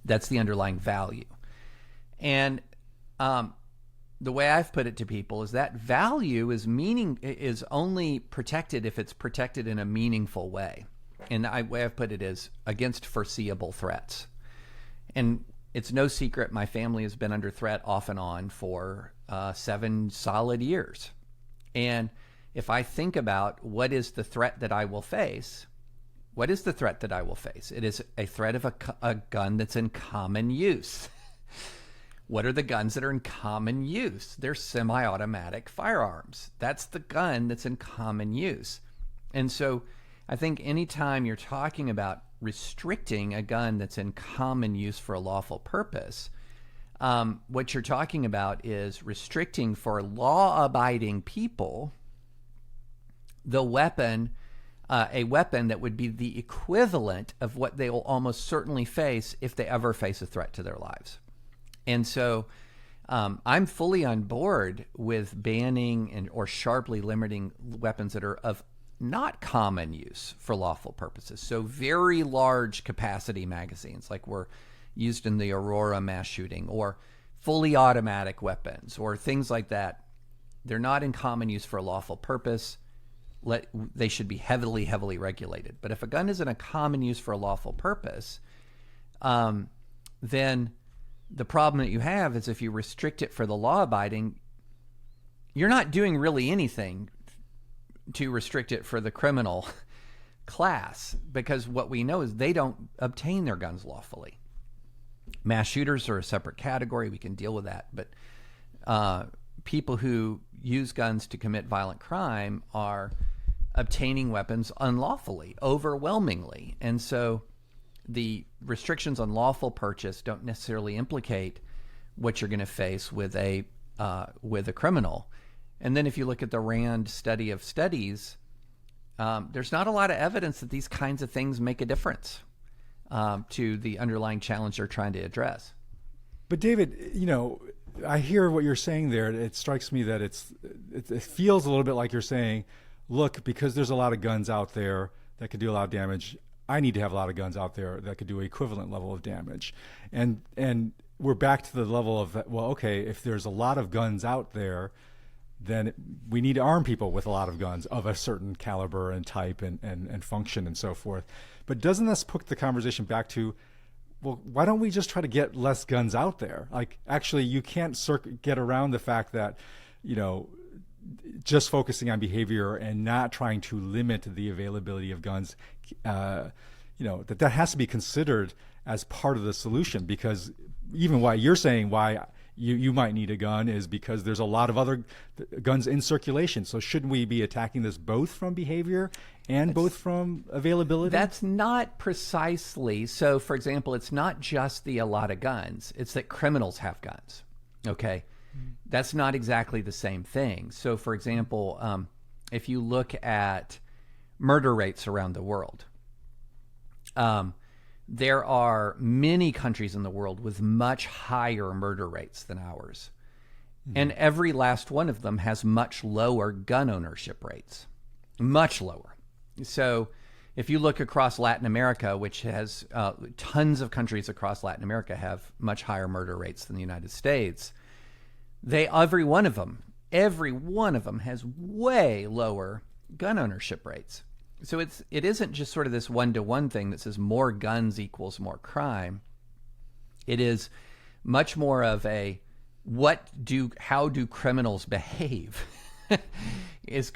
That's the underlying value. And the way I've put it to people is that value is only protected if it's protected in a meaningful way. And the way I've put it is against foreseeable threats. And it's no secret my family has been under threat off and on for 7 solid years. And if I think about what is the threat that I will face, what is the threat that I will face? It is a threat of a gun that's in common use. What are the guns that are in common use? They're semi-automatic firearms. That's the gun that's in common use. And so I think anytime you're talking about restricting a gun that's in common use for a lawful purpose, what you're talking about is restricting for law-abiding people the weapon, a weapon that would be the equivalent of what they will almost certainly face if they ever face a threat to their lives. And so I'm fully on board with banning or sharply limiting weapons that are of not common use for lawful purposes. So very large capacity magazines like were used in the Aurora mass shooting, or fully automatic weapons or things like that. They're not in common use for a lawful purpose. They should be heavily, heavily regulated. But if a gun is in a common use for a lawful purpose, then the problem that you have is if you restrict it for the law-abiding, you're not doing really anything to restrict it for the criminal class, because what we know is they don't obtain their guns lawfully. Mass shooters are a separate category. We can deal with that. But people who use guns to commit violent crime are obtaining weapons unlawfully, overwhelmingly. And so the restrictions on lawful purchase don't necessarily implicate what you're going to face with a criminal. And then if you look at the RAND study of studies, there's not a lot of evidence that these kinds of things make a difference to the underlying challenge they're trying to address. But David, I hear what you're saying there. It strikes me that it feels a little bit like you're saying, look, because there's a lot of guns out there that could do a lot of damage, I need to have a lot of guns out there that could do an equivalent level of damage. And we're back to the level of, well, okay, if there's a lot of guns out there, then we need to arm people with a lot of guns of a certain caliber and type and function and so forth. But doesn't this put the conversation back to, well, why don't we just try to get less guns out there? Like, actually, you can't get around the fact that, just focusing on behavior and not trying to limit the availability of guns, that has to be considered as part of the solution, because even why you're saying why you might need a gun is because there's a lot of other guns in circulation. So shouldn't we be attacking this both from behavior and both from availability? That's not precisely. So, for example, it's not just a lot of guns. It's that criminals have guns. Okay. That's not exactly the same thing. So, for example, if you look at murder rates around the world, there are many countries in the world with much higher murder rates than ours. And every last one of them has much lower gun ownership rates, much lower. So if you look across Latin America, which has tons of countries across Latin America have much higher murder rates than the United States, every one of them has way lower gun ownership rates. So it isn't just sort of this one-to-one thing that says more guns equals more crime. It is much more of a how do criminals behave is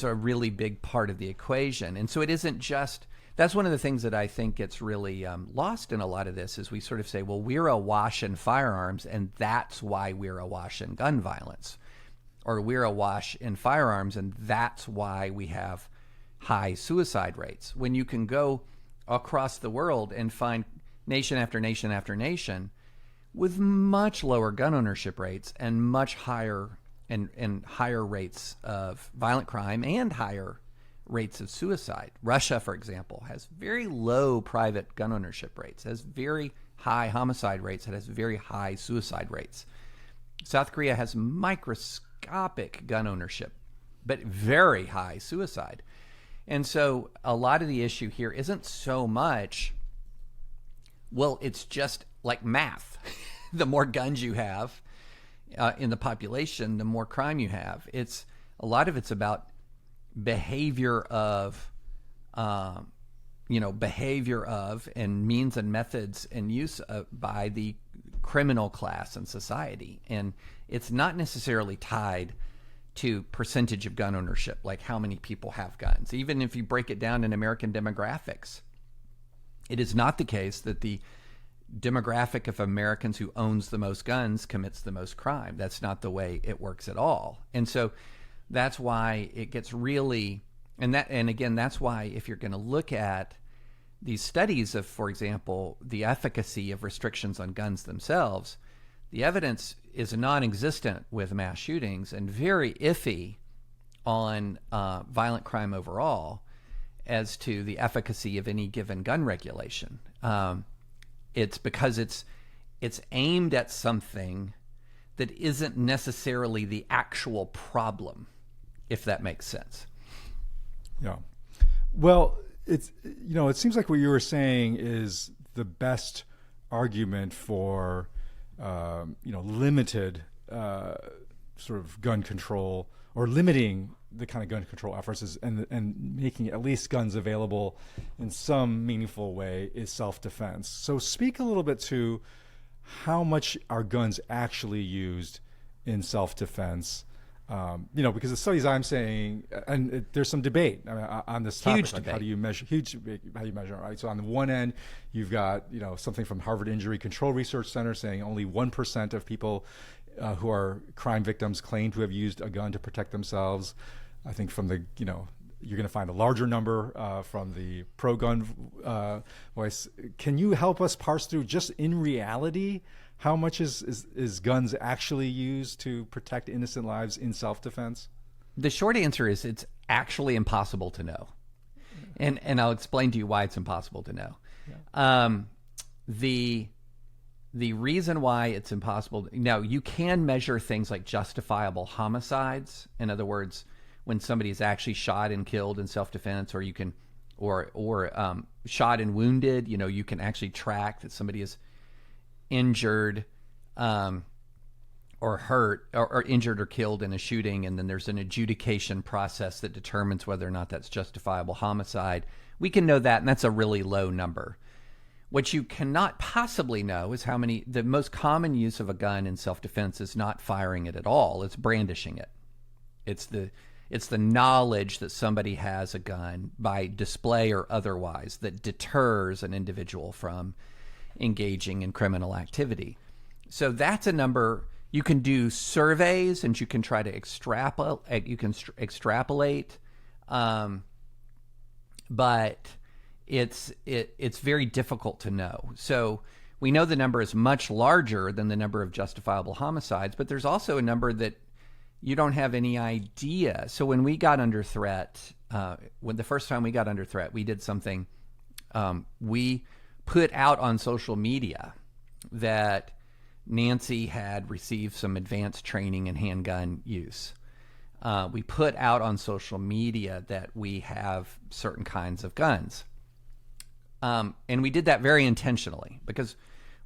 a really big part of the equation. And so it isn't just, that's one of the things that I think gets really lost in a lot of this is we sort of say, well, we're awash in firearms and that's why we're awash in gun violence, or we're awash in firearms and that's why we have high suicide rates. When you can go across the world and find nation after nation after nation with much lower gun ownership rates and much higher and higher rates of violent crime and higher rates of suicide. Russia, for example, has very low private gun ownership rates, has very high homicide rates, it has very high suicide rates. South Korea has microscopic gun ownership, but very high suicide. And so a lot of the issue here isn't so much, well, it's just like math. The more guns you have in the population, the more crime you have. A lot of it's about behavior of, behavior of and means and methods and use by the criminal class in society. And it's not necessarily tied to percentage of gun ownership, like how many people have guns. Even if you break it down in American demographics, it is not the case that the demographic of Americans who owns the most guns commits the most crime. That's not the way it works at all. And so that's why it gets really, and again, that's why if you're going to look at these studies of, for example, the efficacy of restrictions on guns themselves, the evidence is non-existent with mass shootings and very iffy on violent crime overall as to the efficacy of any given gun regulation. It's because it's aimed at something that isn't necessarily the actual problem, if that makes sense. Yeah. Well, it seems like what you were saying is the best argument for limited sort of gun control, or limiting the kind of gun control efforts and making at least guns available in some meaningful way is self-defense. So speak a little bit to how much are guns actually used in self-defense? Because the studies I'm saying, and there's some debate on this topic. Huge like debate. How do you measure it, right? So on the one end, you've got something from Harvard Injury Control Research Center saying only 1% of people who are crime victims claim to have used a gun to protect themselves. I think from the you're going to find a larger number from the pro-gun voice. Can you help us parse through, just in reality, how much is guns actually used to protect innocent lives in self-defense? The short answer is it's actually impossible to know. And I'll explain to you why it's impossible to know. Yeah. The reason why it's impossible, now you can measure things like justifiable homicides. In other words, when somebody is actually shot and killed in self-defense, or you can, or shot and wounded, you can actually track that somebody is injured or hurt or injured or killed in a shooting, and then there's an adjudication process that determines whether or not that's justifiable homicide. We can know that, and that's a really low number. What you cannot possibly know is how many. The most common use of a gun in self-defense is not firing it at all, it's brandishing it. It's the knowledge that somebody has a gun, by display or otherwise, that deters an individual from engaging in criminal activity. So that's a number. You can do surveys and you can try to extrapolate. But it's very difficult to know. So we know the number is much larger than the number of justifiable homicides, but there's also a number that you don't have any idea. So when we got under threat, when the first time we got under threat, we did something. We put out on social media that Nancy had received some advanced training in handgun use. We put out on social media that we have certain kinds of guns. And we did that very intentionally because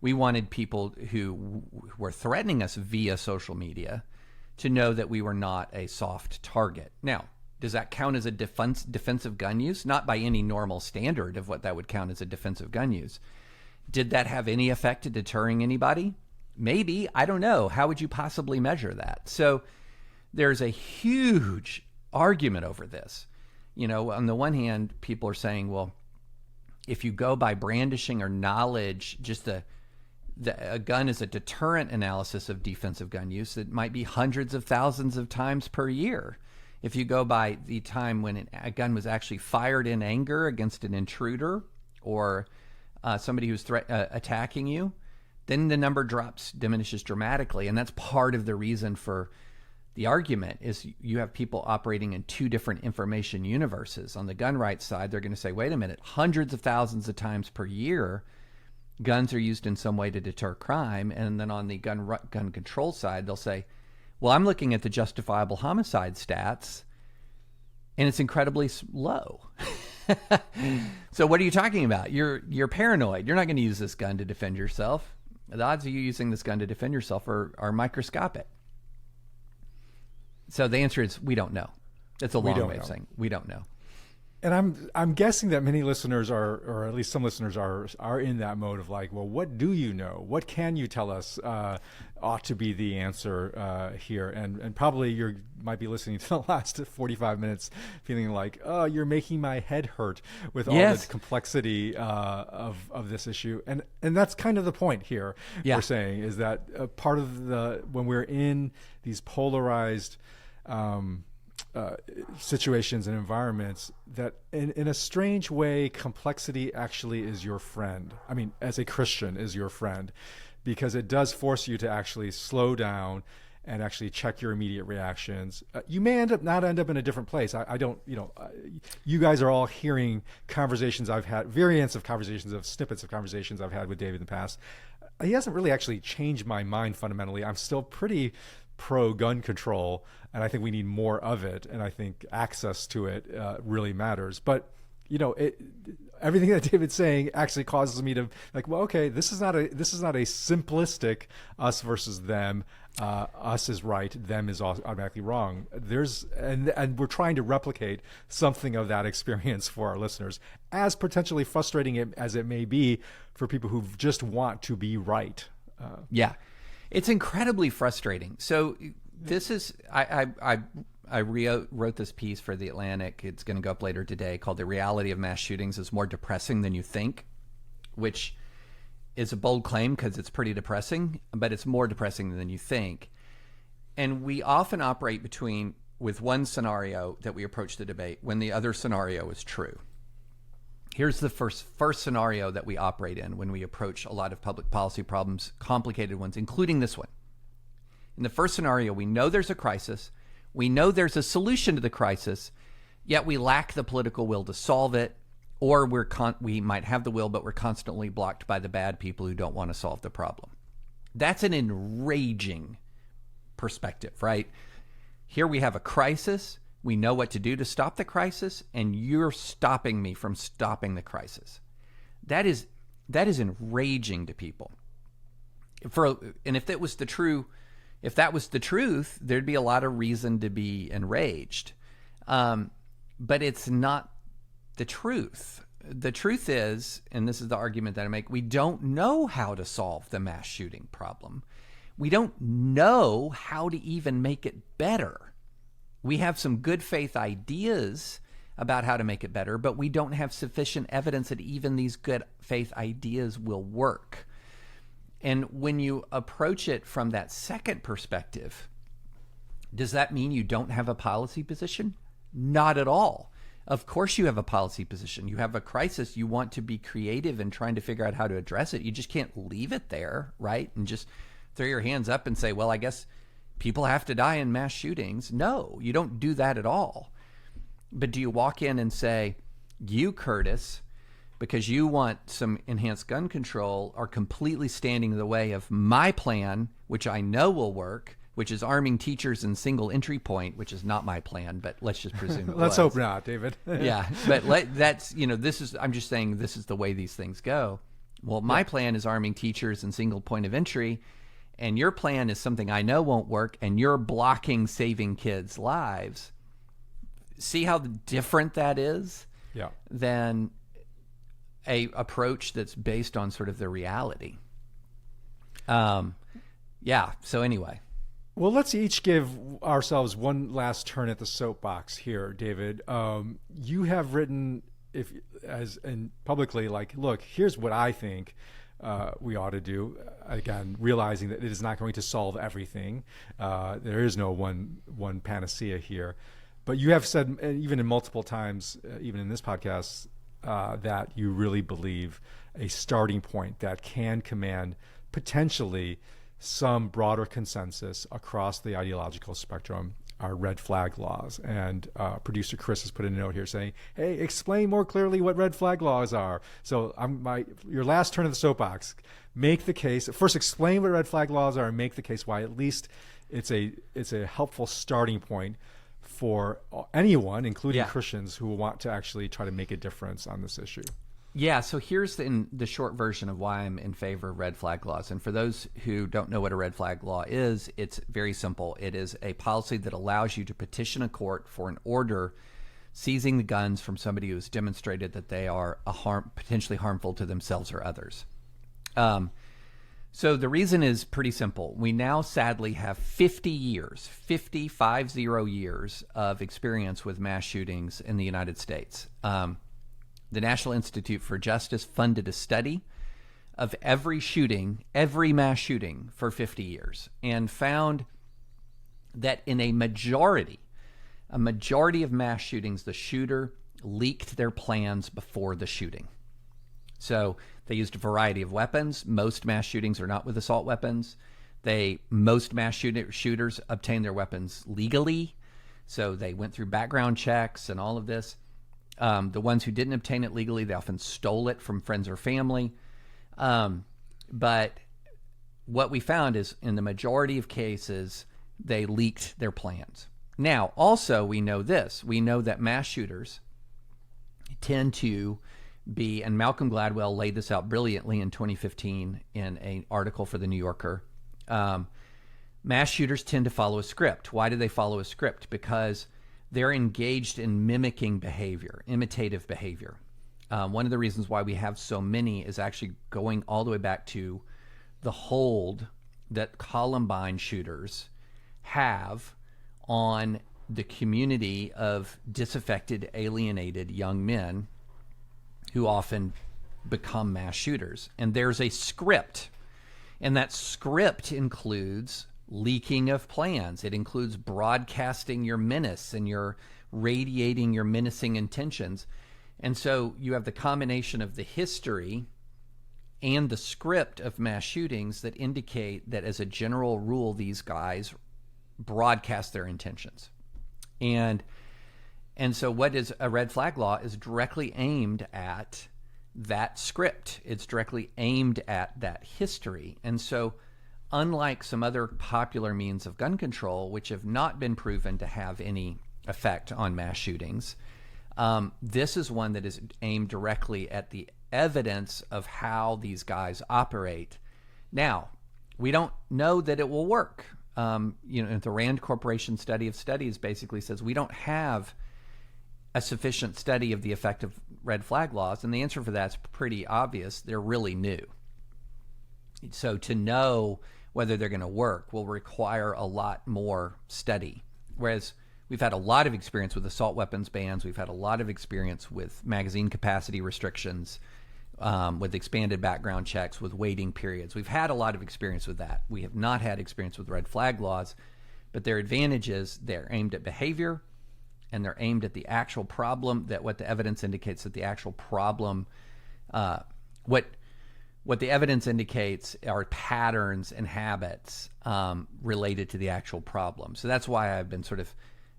we wanted people who were threatening us via social media to know that we were not a soft target. Now, does that count as a defensive gun use? Not by any normal standard of what that would count as a defensive gun use. Did that have any effect at deterring anybody? Maybe. I don't know. How would you possibly measure that? So there's a huge argument over this. You know, on the one hand, people are saying, well, if you go by brandishing or knowledge, just a gun is a deterrent analysis of defensive gun use. It might be hundreds of thousands of times per year. If you go by the time when a gun was actually fired in anger against an intruder or somebody who's attacking you, then the number diminishes dramatically. And that's part of the reason for the argument is you have people operating in two different information universes. On the gun rights side, they're going to say, wait a minute, hundreds of thousands of times per year, guns are used in some way to deter crime. And then on the gun control side, they'll say, well, I'm looking at the justifiable homicide stats, and it's incredibly low. So what are you talking about? You're paranoid. You're not going to use this gun to defend yourself. The odds of you using this gun to defend yourself are microscopic. So the answer is we don't know. That's a long way of saying we don't know. And I'm guessing that many listeners are, or at least some listeners are in that mode of like, well, what do you know? What can you tell us ought to be the answer here? And probably you might be listening to the last 45 minutes feeling like, oh, you're making my head hurt with all the complexity of this issue. And that's kind of the point here. We're saying is that part of when we're in these polarized situations and environments, that in a strange way, complexity actually is your friend. I mean, as a Christian, is your friend, because it does force you to actually slow down and actually check your immediate reactions. You may end up in a different place. I don't, you guys are all hearing conversations I've had, variants of conversations, of snippets of conversations I've had with David in the past. He hasn't really actually changed my mind fundamentally. I'm still pretty pro gun control, and I think we need more of it, and I think access to it really matters. But everything that David's saying actually causes me to like, well, okay, this is not a simplistic us versus them. Us is right, them is automatically wrong. And we're trying to replicate something of that experience for our listeners, as potentially frustrating as it may be for people who just want to be right. It's incredibly frustrating. So this is, I wrote this piece for The Atlantic. It's going to go up later today, called "The Reality of Mass Shootings is More Depressing Than You Think," which is a bold claim because it's pretty depressing, but it's more depressing than you think. And we often operate with one scenario that we approach the debate when the other scenario is true. Here's the first scenario that we operate in when we approach a lot of public policy problems, complicated ones, including this one. In the first scenario, we know there's a crisis. We know there's a solution to the crisis, yet we lack the political will to solve it, or we might have the will, but we're constantly blocked by the bad people who don't want to solve the problem. That's an enraging perspective, right? Here we have a crisis. We know what to do to stop the crisis, and you're stopping me from stopping the crisis. That is enraging to people. And if that was the truth, there'd be a lot of reason to be enraged. But it's not the truth. The truth is, and this is the argument that I make, we don't know how to solve the mass shooting problem. We don't know how to even make it better. We have some good faith ideas about how to make it better, but we don't have sufficient evidence that even these good faith ideas will work. And when you approach it from that second perspective, does that mean you don't have a policy position? Not at all. Of course you have a policy position. You have a crisis. You want to be creative in trying to figure out how to address it. You just can't leave it there, right? And just throw your hands up and say, well, I guess people have to die in mass shootings. No, you don't do that at all. But do you walk in and say, you, Curtis, because you want some enhanced gun control, are completely standing in the way of my plan, which I know will work, which is arming teachers in single entry point, which is not my plan, but let's just presume it Let's was. hope not, David. Yeah, but that's, I'm just saying this is the way these things go. Well, my plan is arming teachers in single point of entry, and your plan is something I know won't work, and you're blocking saving kids' lives. See how different that is than a approach that's based on sort of the reality. So anyway. Well, let's each give ourselves one last turn at the soapbox here, David. You have written publicly, like, look, here's what I think we ought to do. Again, realizing that it is not going to solve everything. There is no one panacea here. But you have said, even in multiple times, even in this podcast, that you really believe a starting point that can command potentially some broader consensus across the ideological spectrum are red flag laws. And producer Chris has put in a note here saying, hey, explain more clearly what red flag laws are. So your last turn of the soapbox, make the case. First, explain what red flag laws are and make the case why at least it's a helpful starting point for anyone, including Christians, who want to actually try to make a difference on this issue. Yeah, so here's the short version of why I'm in favor of red flag laws. And for those who don't know what a red flag law is, it's very simple. It is a policy that allows you to petition a court for an order seizing the guns from somebody who has demonstrated that they are potentially harmful to themselves or others. So the reason is pretty simple. We now sadly have 50 years of experience with mass shootings in the United States. The National Institute for Justice funded a study of every mass shooting for 50 years, and found that in a majority of mass shootings, the shooter leaked their plans before the shooting. So they used a variety of weapons. Most mass shootings are not with assault weapons. Most mass shooters obtain their weapons legally. So they went through background checks and all of this. The ones who didn't obtain it legally, they often stole it from friends or family. But what we found is in the majority of cases, they leaked their plans. Now, also, we know this. We know that mass shooters tend to be, and Malcolm Gladwell laid this out brilliantly in 2015 in an article for The New Yorker. Mass shooters tend to follow a script. Why do they follow a script? Because they're engaged in mimicking behavior, imitative behavior. One of the reasons why we have so many is actually going all the way back to the hold that Columbine shooters have on the community of disaffected, alienated young men who often become mass shooters. And there's a script, and that script includes leaking of plans. It includes broadcasting your menace and your radiating your menacing intentions. And so you have the combination of the history and the script of mass shootings that indicate that as a general rule, these guys broadcast their intentions. And so what is a red flag law is directly aimed at that script. It's directly aimed at that history. And so unlike some other popular means of gun control, which have not been proven to have any effect on mass shootings, this is one that is aimed directly at the evidence of how these guys operate. Now, we don't know that it will work. The Rand Corporation study of studies basically says we don't have a sufficient study of the effect of red flag laws, and the answer for that's pretty obvious. They're really new. So to know whether they're going to work will require a lot more study. Whereas we've had a lot of experience with assault weapons bans. We've had a lot of experience with magazine capacity restrictions, with expanded background checks, with waiting periods. We've had a lot of experience with that. We have not had experience with red flag laws, but their advantage is they're aimed at behavior, and they're aimed at the actual problem, that what the evidence indicates that the actual problem, what the evidence indicates are patterns and habits related to the actual problem. So that's why I've been sort of,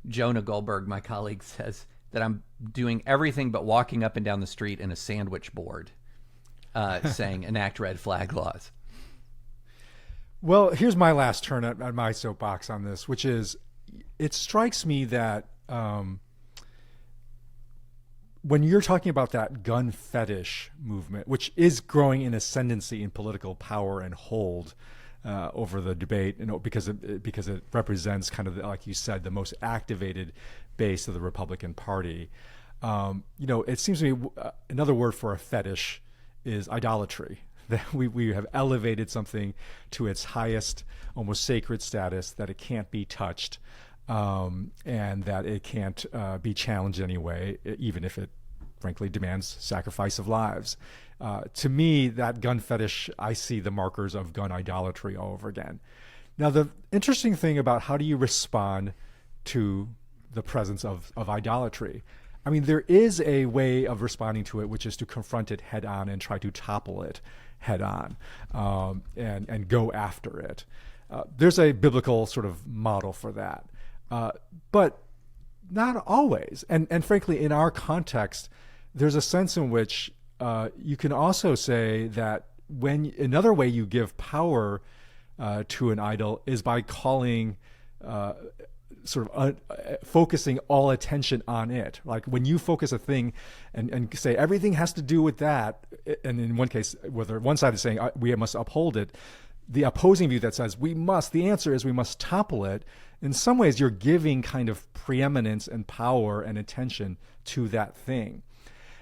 Jonah Goldberg, my colleague, says that I'm doing everything but walking up and down the street in a sandwich board saying enact red flag laws. Well, here's my last turn at my soapbox on this, which is it strikes me that when you're talking about that gun fetish movement, which is growing in ascendancy in political power and hold over the debate, because it represents kind of, like you said, the most activated base of the Republican Party. It seems to me another word for a fetish is idolatry. That we have elevated something to its highest, almost sacred status, that it can't be touched. And that it can't be challenged anyway, even if it frankly demands sacrifice of lives. To me, that gun fetish, I see the markers of gun idolatry all over again. Now, the interesting thing about how do you respond to the presence of idolatry? I mean, there is a way of responding to it, which is to confront it head on and try to topple it head on and go after it. There's a biblical sort of model for that. But not always. And frankly, in our context, there's a sense in which you can also say that when another way you give power to an idol is by calling focusing all attention on it. Like when you focus a thing and say everything has to do with that, and in one case, whether one side is saying we must uphold it, the opposing view that says the answer is we must topple it, in some ways you're giving kind of preeminence and power and attention to that thing.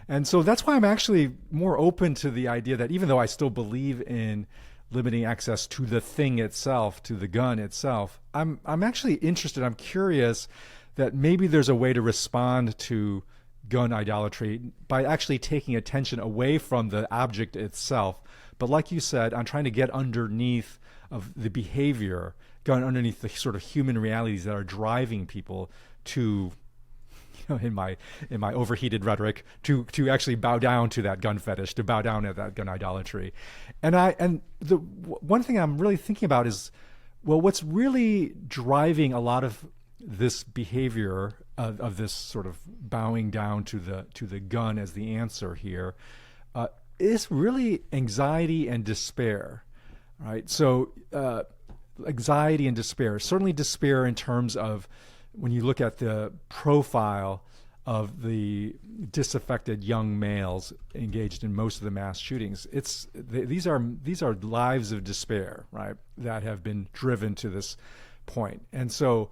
And so that's why I'm actually more open to the idea that even though I still believe in limiting access to the thing itself, to the gun itself, I'm actually interested, I'm curious that maybe there's a way to respond to gun idolatry by actually taking attention away from the object itself. But like you said, I'm trying to get underneath of the behavior, going underneath the sort of human realities that are driving people to, in my overheated rhetoric, to actually bow down to that gun fetish, to bow down at that gun idolatry. And the one thing I'm really thinking about is, well, what's really driving a lot of this behavior of this sort of bowing down to the gun as the answer here is really anxiety and despair, right? So anxiety and despair, certainly despair in terms of when you look at the profile of the disaffected young males engaged in most of the mass shootings, these are lives of despair, right, that have been driven to this point. And so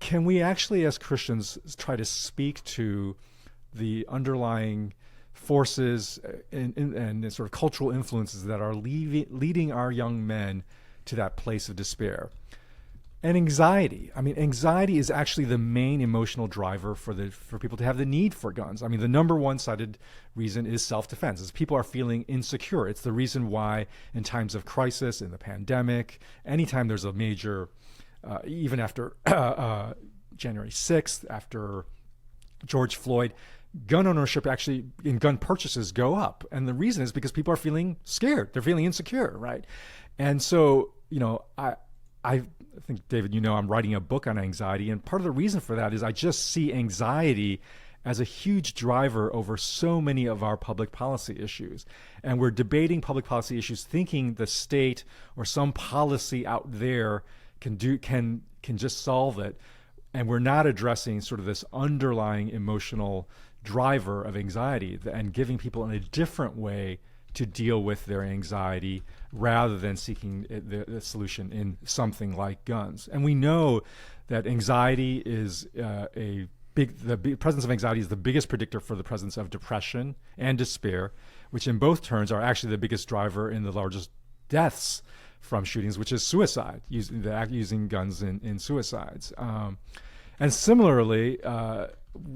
can we actually, as Christians, try to speak to the underlying forces and sort of cultural influences that are leading our young men to that place of despair? And anxiety. I mean, anxiety is actually the main emotional driver for people to have the need for guns. I mean, the number one cited reason is self-defense. As people are feeling insecure, it's the reason why in times of crisis, in the pandemic, anytime there's a major, even after January 6th, after George Floyd, gun ownership actually in gun purchases go up. And the reason is because people are feeling scared. They're feeling insecure, right? And so, I think, David, I'm writing a book on anxiety. And part of the reason for that is I just see anxiety as a huge driver over so many of our public policy issues. And we're debating public policy issues thinking the state or some policy out there can just solve it. And we're not addressing sort of this underlying emotional driver of anxiety and giving people in a different way to deal with their anxiety rather than seeking the solution in something like guns. And we know that anxiety is the presence of anxiety is the biggest predictor for the presence of depression and despair, which in both turns are actually the biggest driver in the largest deaths from shootings, which is suicide, using guns in suicides. And similarly,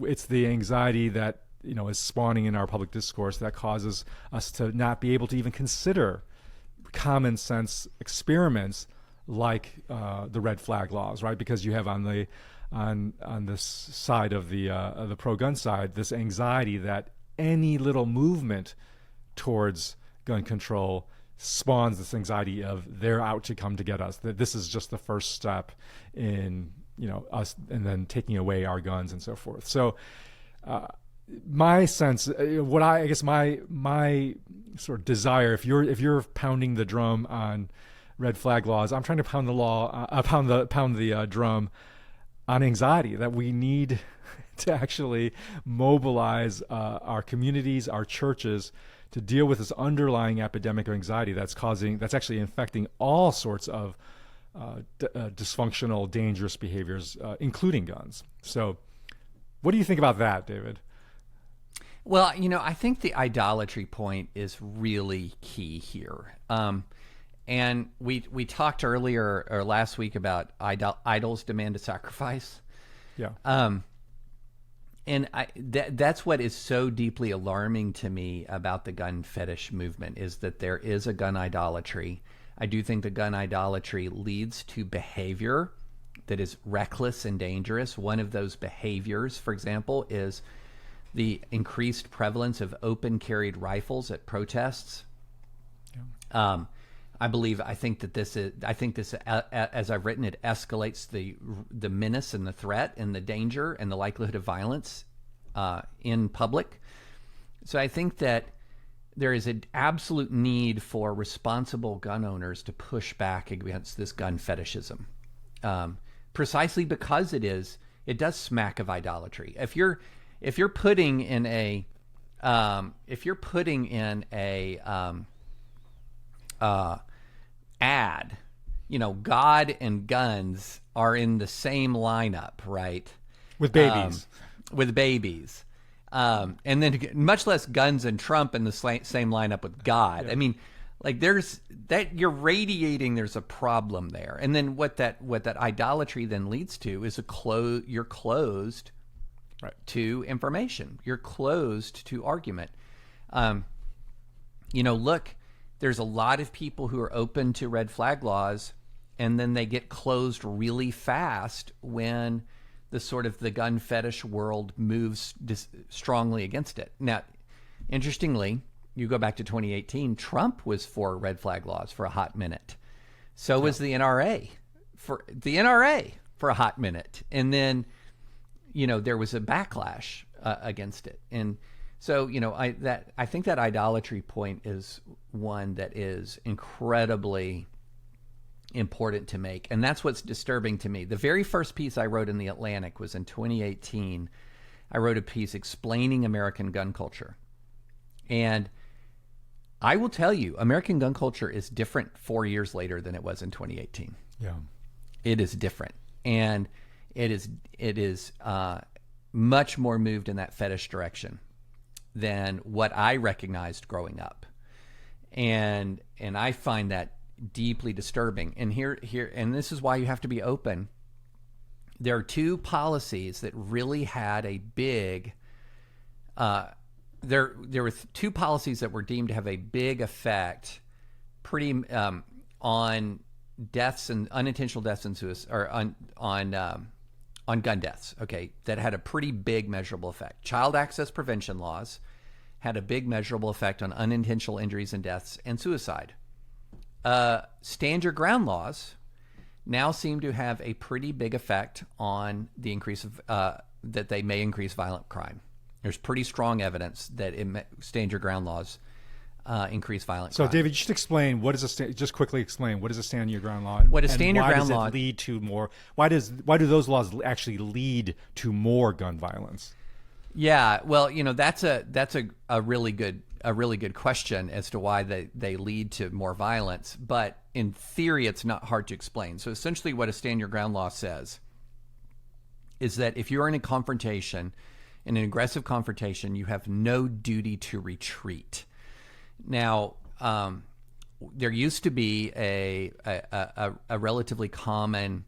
it's the anxiety that is spawning in our public discourse that causes us to not be able to even consider common sense experiments like the red flag laws, right? Because you have on this side of the pro-gun side this anxiety that any little movement towards gun control spawns this anxiety of they're out to come to get us. That this is just the first step in us and then taking away our guns and so forth. So My sense, what I guess my sort of desire, if you're pounding the drum on red flag laws, I'm trying to pound the drum on anxiety, that we need to actually mobilize our communities, our churches, to deal with this underlying epidemic of anxiety that's actually infecting all sorts of dysfunctional, dangerous behaviors, including guns. So, what do you think about that, David? Well, I think the idolatry point is really key here. And we talked earlier or last week about idols demand a sacrifice. Yeah. And that's what is so deeply alarming to me about the gun fetish movement, is that there is a gun idolatry. I do think the gun idolatry leads to behavior that is reckless and dangerous. One of those behaviors, for example, is the increased prevalence of open-carried rifles at protests. Yeah. I think this, as I've written, it escalates the menace and the threat and the danger and the likelihood of violence in public. So I think that there is an absolute need for responsible gun owners to push back against this gun fetishism, precisely because it does smack of idolatry. If you're putting in a ad, God and guns are in the same lineup, right? With babies. And then much less guns and Trump in the same lineup with God. Yeah. I mean, like there's that, you're radiating there's a problem there. And then what that idolatry then leads to is you're closed right to information. You're closed to argument. Look, there's a lot of people who are open to red flag laws, and then they get closed really fast when the gun fetish world moves strongly against it. Now, interestingly, you go back to 2018, Trump was for red flag laws for a hot minute. So was the NRA for a hot minute. And then, there was a backlash against it. And so, I think that idolatry point is one that is incredibly important to make. And that's what's disturbing to me. The very first piece I wrote in The Atlantic was in 2018. I wrote a piece explaining American gun culture. And I will tell you, American gun culture is different 4 years later than it was in 2018. Yeah. It is different. And it is much more moved in that fetish direction than what I recognized growing up. And I find that deeply disturbing. And here, and this is why you have to be open. There are two policies that really had a big, there were two policies that were deemed to have a big effect on deaths and unintentional deaths and suicide, or on gun deaths, okay, that had a pretty big measurable effect. Child access prevention laws had a big measurable effect on unintentional injuries and deaths and suicide. Stand your ground laws now seem to have a pretty big effect on the increase of that they may increase violent crime. There's pretty strong evidence that stand your ground laws increase violent crime. So, David, you should explain just quickly explain what is a stand your ground law. What a stand your ground law lead to more? Why do those laws actually lead to more gun violence? Yeah, well, that's a really good question as to why they lead to more violence. But in theory, it's not hard to explain. So essentially, what a stand your ground law says is that if you're in an aggressive confrontation, you have no duty to retreat. Now, there used to be a relatively common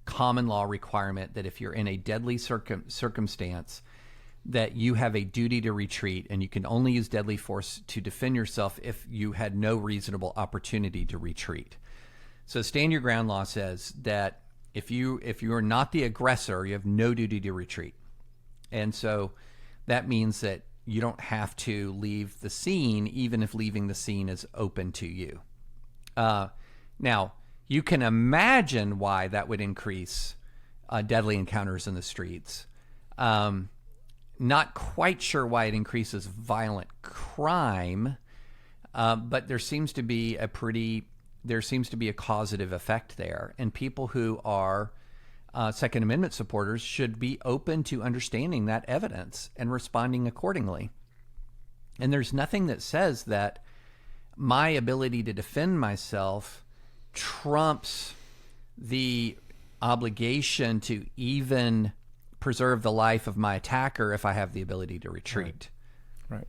common law requirement that if you're in a deadly circumstance, that you have a duty to retreat, and you can only use deadly force to defend yourself if you had no reasonable opportunity to retreat. So stand your ground law says that if you are not the aggressor, you have no duty to retreat. And so that means that you don't have to leave the scene, even if leaving the scene is open to you. Now, you can imagine why that would increase deadly encounters in the streets. Not quite sure why it increases violent crime, but there seems to be a causative effect there, and people who are Second Amendment supporters should be open to understanding that evidence and responding accordingly. And there's nothing that says that my ability to defend myself trumps the obligation to even preserve the life of my attacker if I have the ability to retreat. Right.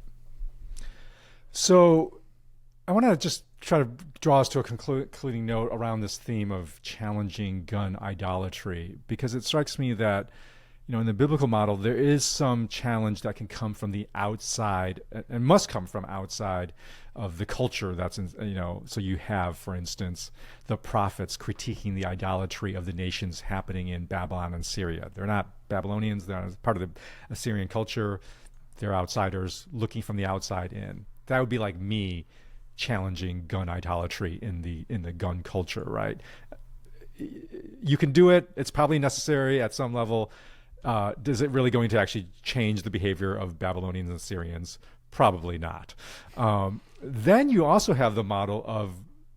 So I want to just try to draw us to a concluding note around this theme of challenging gun idolatry, because it strikes me that, in the biblical model, there is some challenge that can come from the outside and must come from outside of the culture that's in, so you have, for instance, the prophets critiquing the idolatry of the nations happening in Babylon and Syria. They're not Babylonians, they're not part of the Assyrian culture. They're outsiders looking from the outside in. That would be like me challenging gun idolatry in the gun culture, right? You can do it. It's probably necessary at some level. Is it really going to actually change the behavior of Babylonians and Syrians? Probably not. Then you also have the model of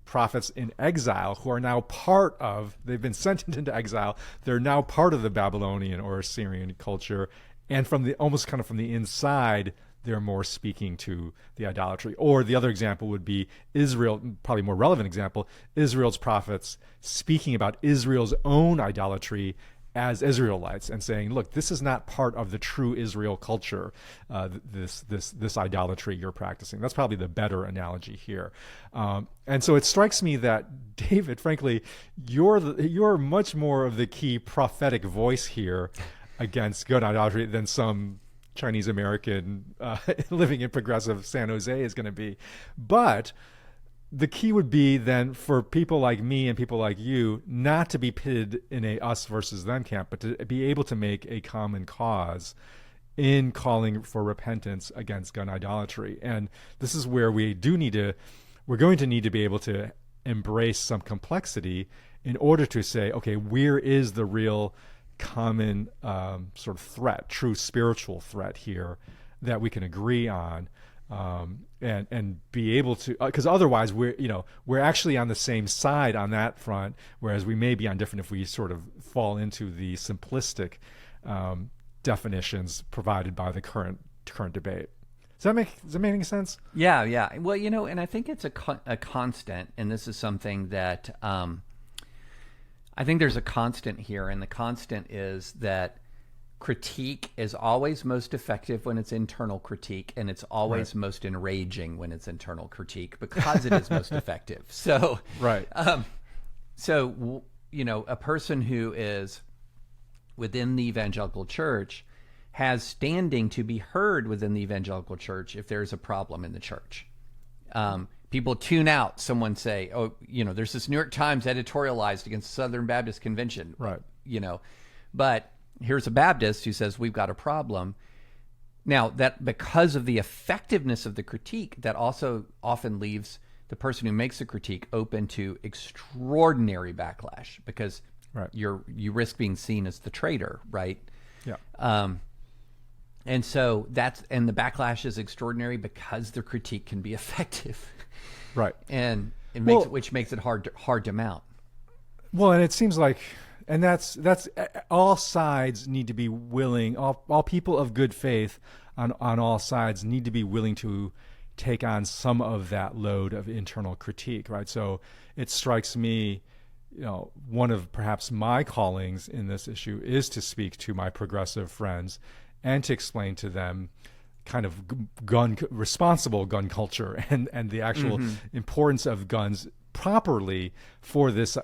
prophets in exile who are now they've been sent into exile. They're now part of the Babylonian or Assyrian culture. And almost kind of from the inside, they're more speaking to the idolatry. Or the other example would be Israel, probably more relevant example, Israel's prophets speaking about Israel's own idolatry as Israelites and saying, look, this is not part of the true Israel culture, this idolatry you're practicing. That's probably the better analogy here. And so it strikes me that, David, frankly, you're much more of the key prophetic voice here against gun idolatry than some Chinese American living in progressive San Jose is going to be. But the key would be then for people like me and people like you not to be pitted in a us versus them camp, but to be able to make a common cause in calling for repentance against gun idolatry. And this is where we're going to need to be able to embrace some complexity in order to say, okay, where is the real common sort of threat, true spiritual threat here that we can agree on, and be able to, because otherwise we're actually on the same side on that front, whereas we may be on different if we sort of fall into the simplistic definitions provided by the current debate. Does that make any sense? Yeah. Well, and I think it's a constant, and this is something that I think there's a constant here, and the constant is that critique is always most effective when it's internal critique, and it's always most enraging when it's internal critique because it is most effective. So, right. A person who is within the evangelical church has standing to be heard within the evangelical church if there's a problem in the church. People tune out. Someone say, there's this New York Times editorialized against Southern Baptist Convention. Right. But here's a Baptist who says we've got a problem. Now, that because of the effectiveness of the critique, that also often leaves the person who makes the critique open to extraordinary backlash because you risk being seen as the traitor, right? Yeah. And so the backlash is extraordinary because the critique can be effective. Right. And which makes it hard to mount. Well, and it seems like, and that's all sides need to be willing, all people of good faith on all sides need to be willing to take on some of that load of internal critique, right? So it strikes me, one of perhaps my callings in this issue is to speak to my progressive friends and to explain to them kind of responsible gun culture and the actual importance of guns properly for this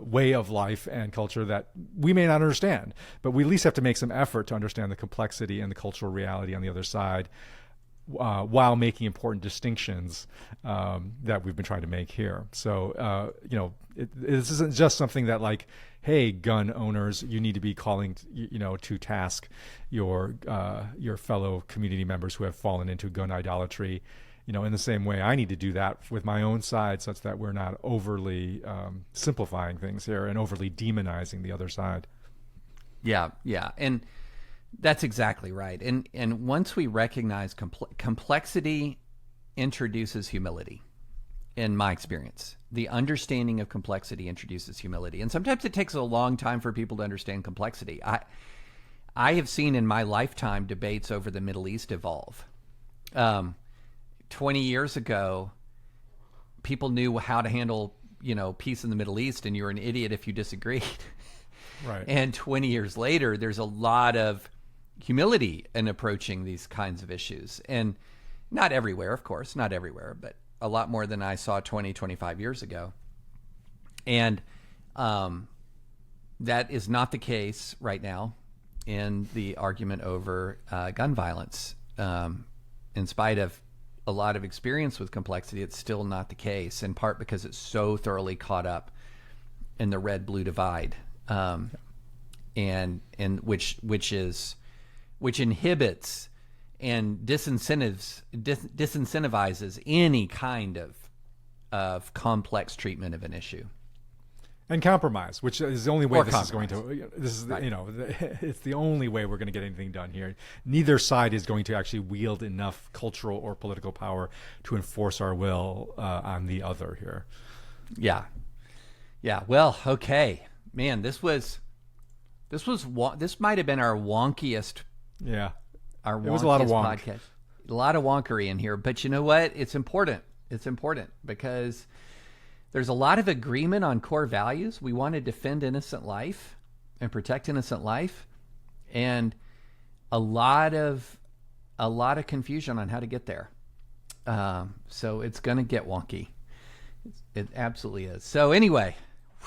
way of life and culture that we may not understand, but we at least have to make some effort to understand the complexity and the cultural reality on the other side, while making important distinctions that we've been trying to make here. So this isn't just something that like, hey, gun owners, you need to be calling to task your fellow community members who have fallen into gun idolatry. In the same way, I need to do that with my own side, such that we're not overly simplifying things here and overly demonizing the other side. Yeah, yeah. And that's exactly right. And once we recognize complexity introduces humility, in my experience. The understanding of complexity introduces humility. And sometimes it takes a long time for people to understand complexity. I have seen in my lifetime debates over the Middle East evolve. 20 years ago, people knew how to handle, peace in the Middle East, and you were an idiot if you disagreed. Right. And 20 years later, there's a lot of humility in approaching these kinds of issues. And not everywhere, of course, not everywhere, but a lot more than I saw 20, 25 years ago. And that is not the case right now in the argument over gun violence. In spite of a lot of experience with complexity, it's still not the case, in part because it's so thoroughly caught up in the red-blue divide, and which inhibits and disincentivizes any kind of complex treatment of an issue. And compromise, which is the only way this is going compromise. to. This is, Right. It's the only way we're going to get anything done here. Neither side is going to actually wield enough cultural or political power to enforce our will on the other here. Yeah, yeah. Well, okay, man. This might have been our wonkiest. Yeah, Our it was a lot of wonk. podcast. A lot of wonkery in here, but you know what? It's important. It's important because there's a lot of agreement on core values. We want to defend innocent life and protect innocent life, and a lot of confusion on how to get there. So it's going to get wonky. It absolutely is. So anyway,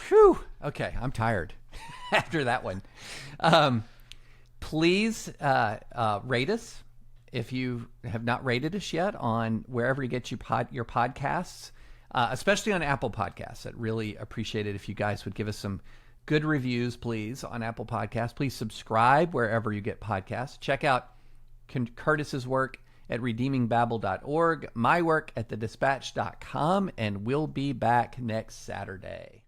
whew. Okay, I'm tired after that one. Please rate us if you have not rated us yet on wherever you get your podcasts. Especially on Apple Podcasts. I'd really appreciate it if you guys would give us some good reviews, please, on Apple Podcasts. Please subscribe wherever you get podcasts. Check out Curtis's work at redeemingbabel.org, my work at thedispatch.com, and we'll be back next Saturday.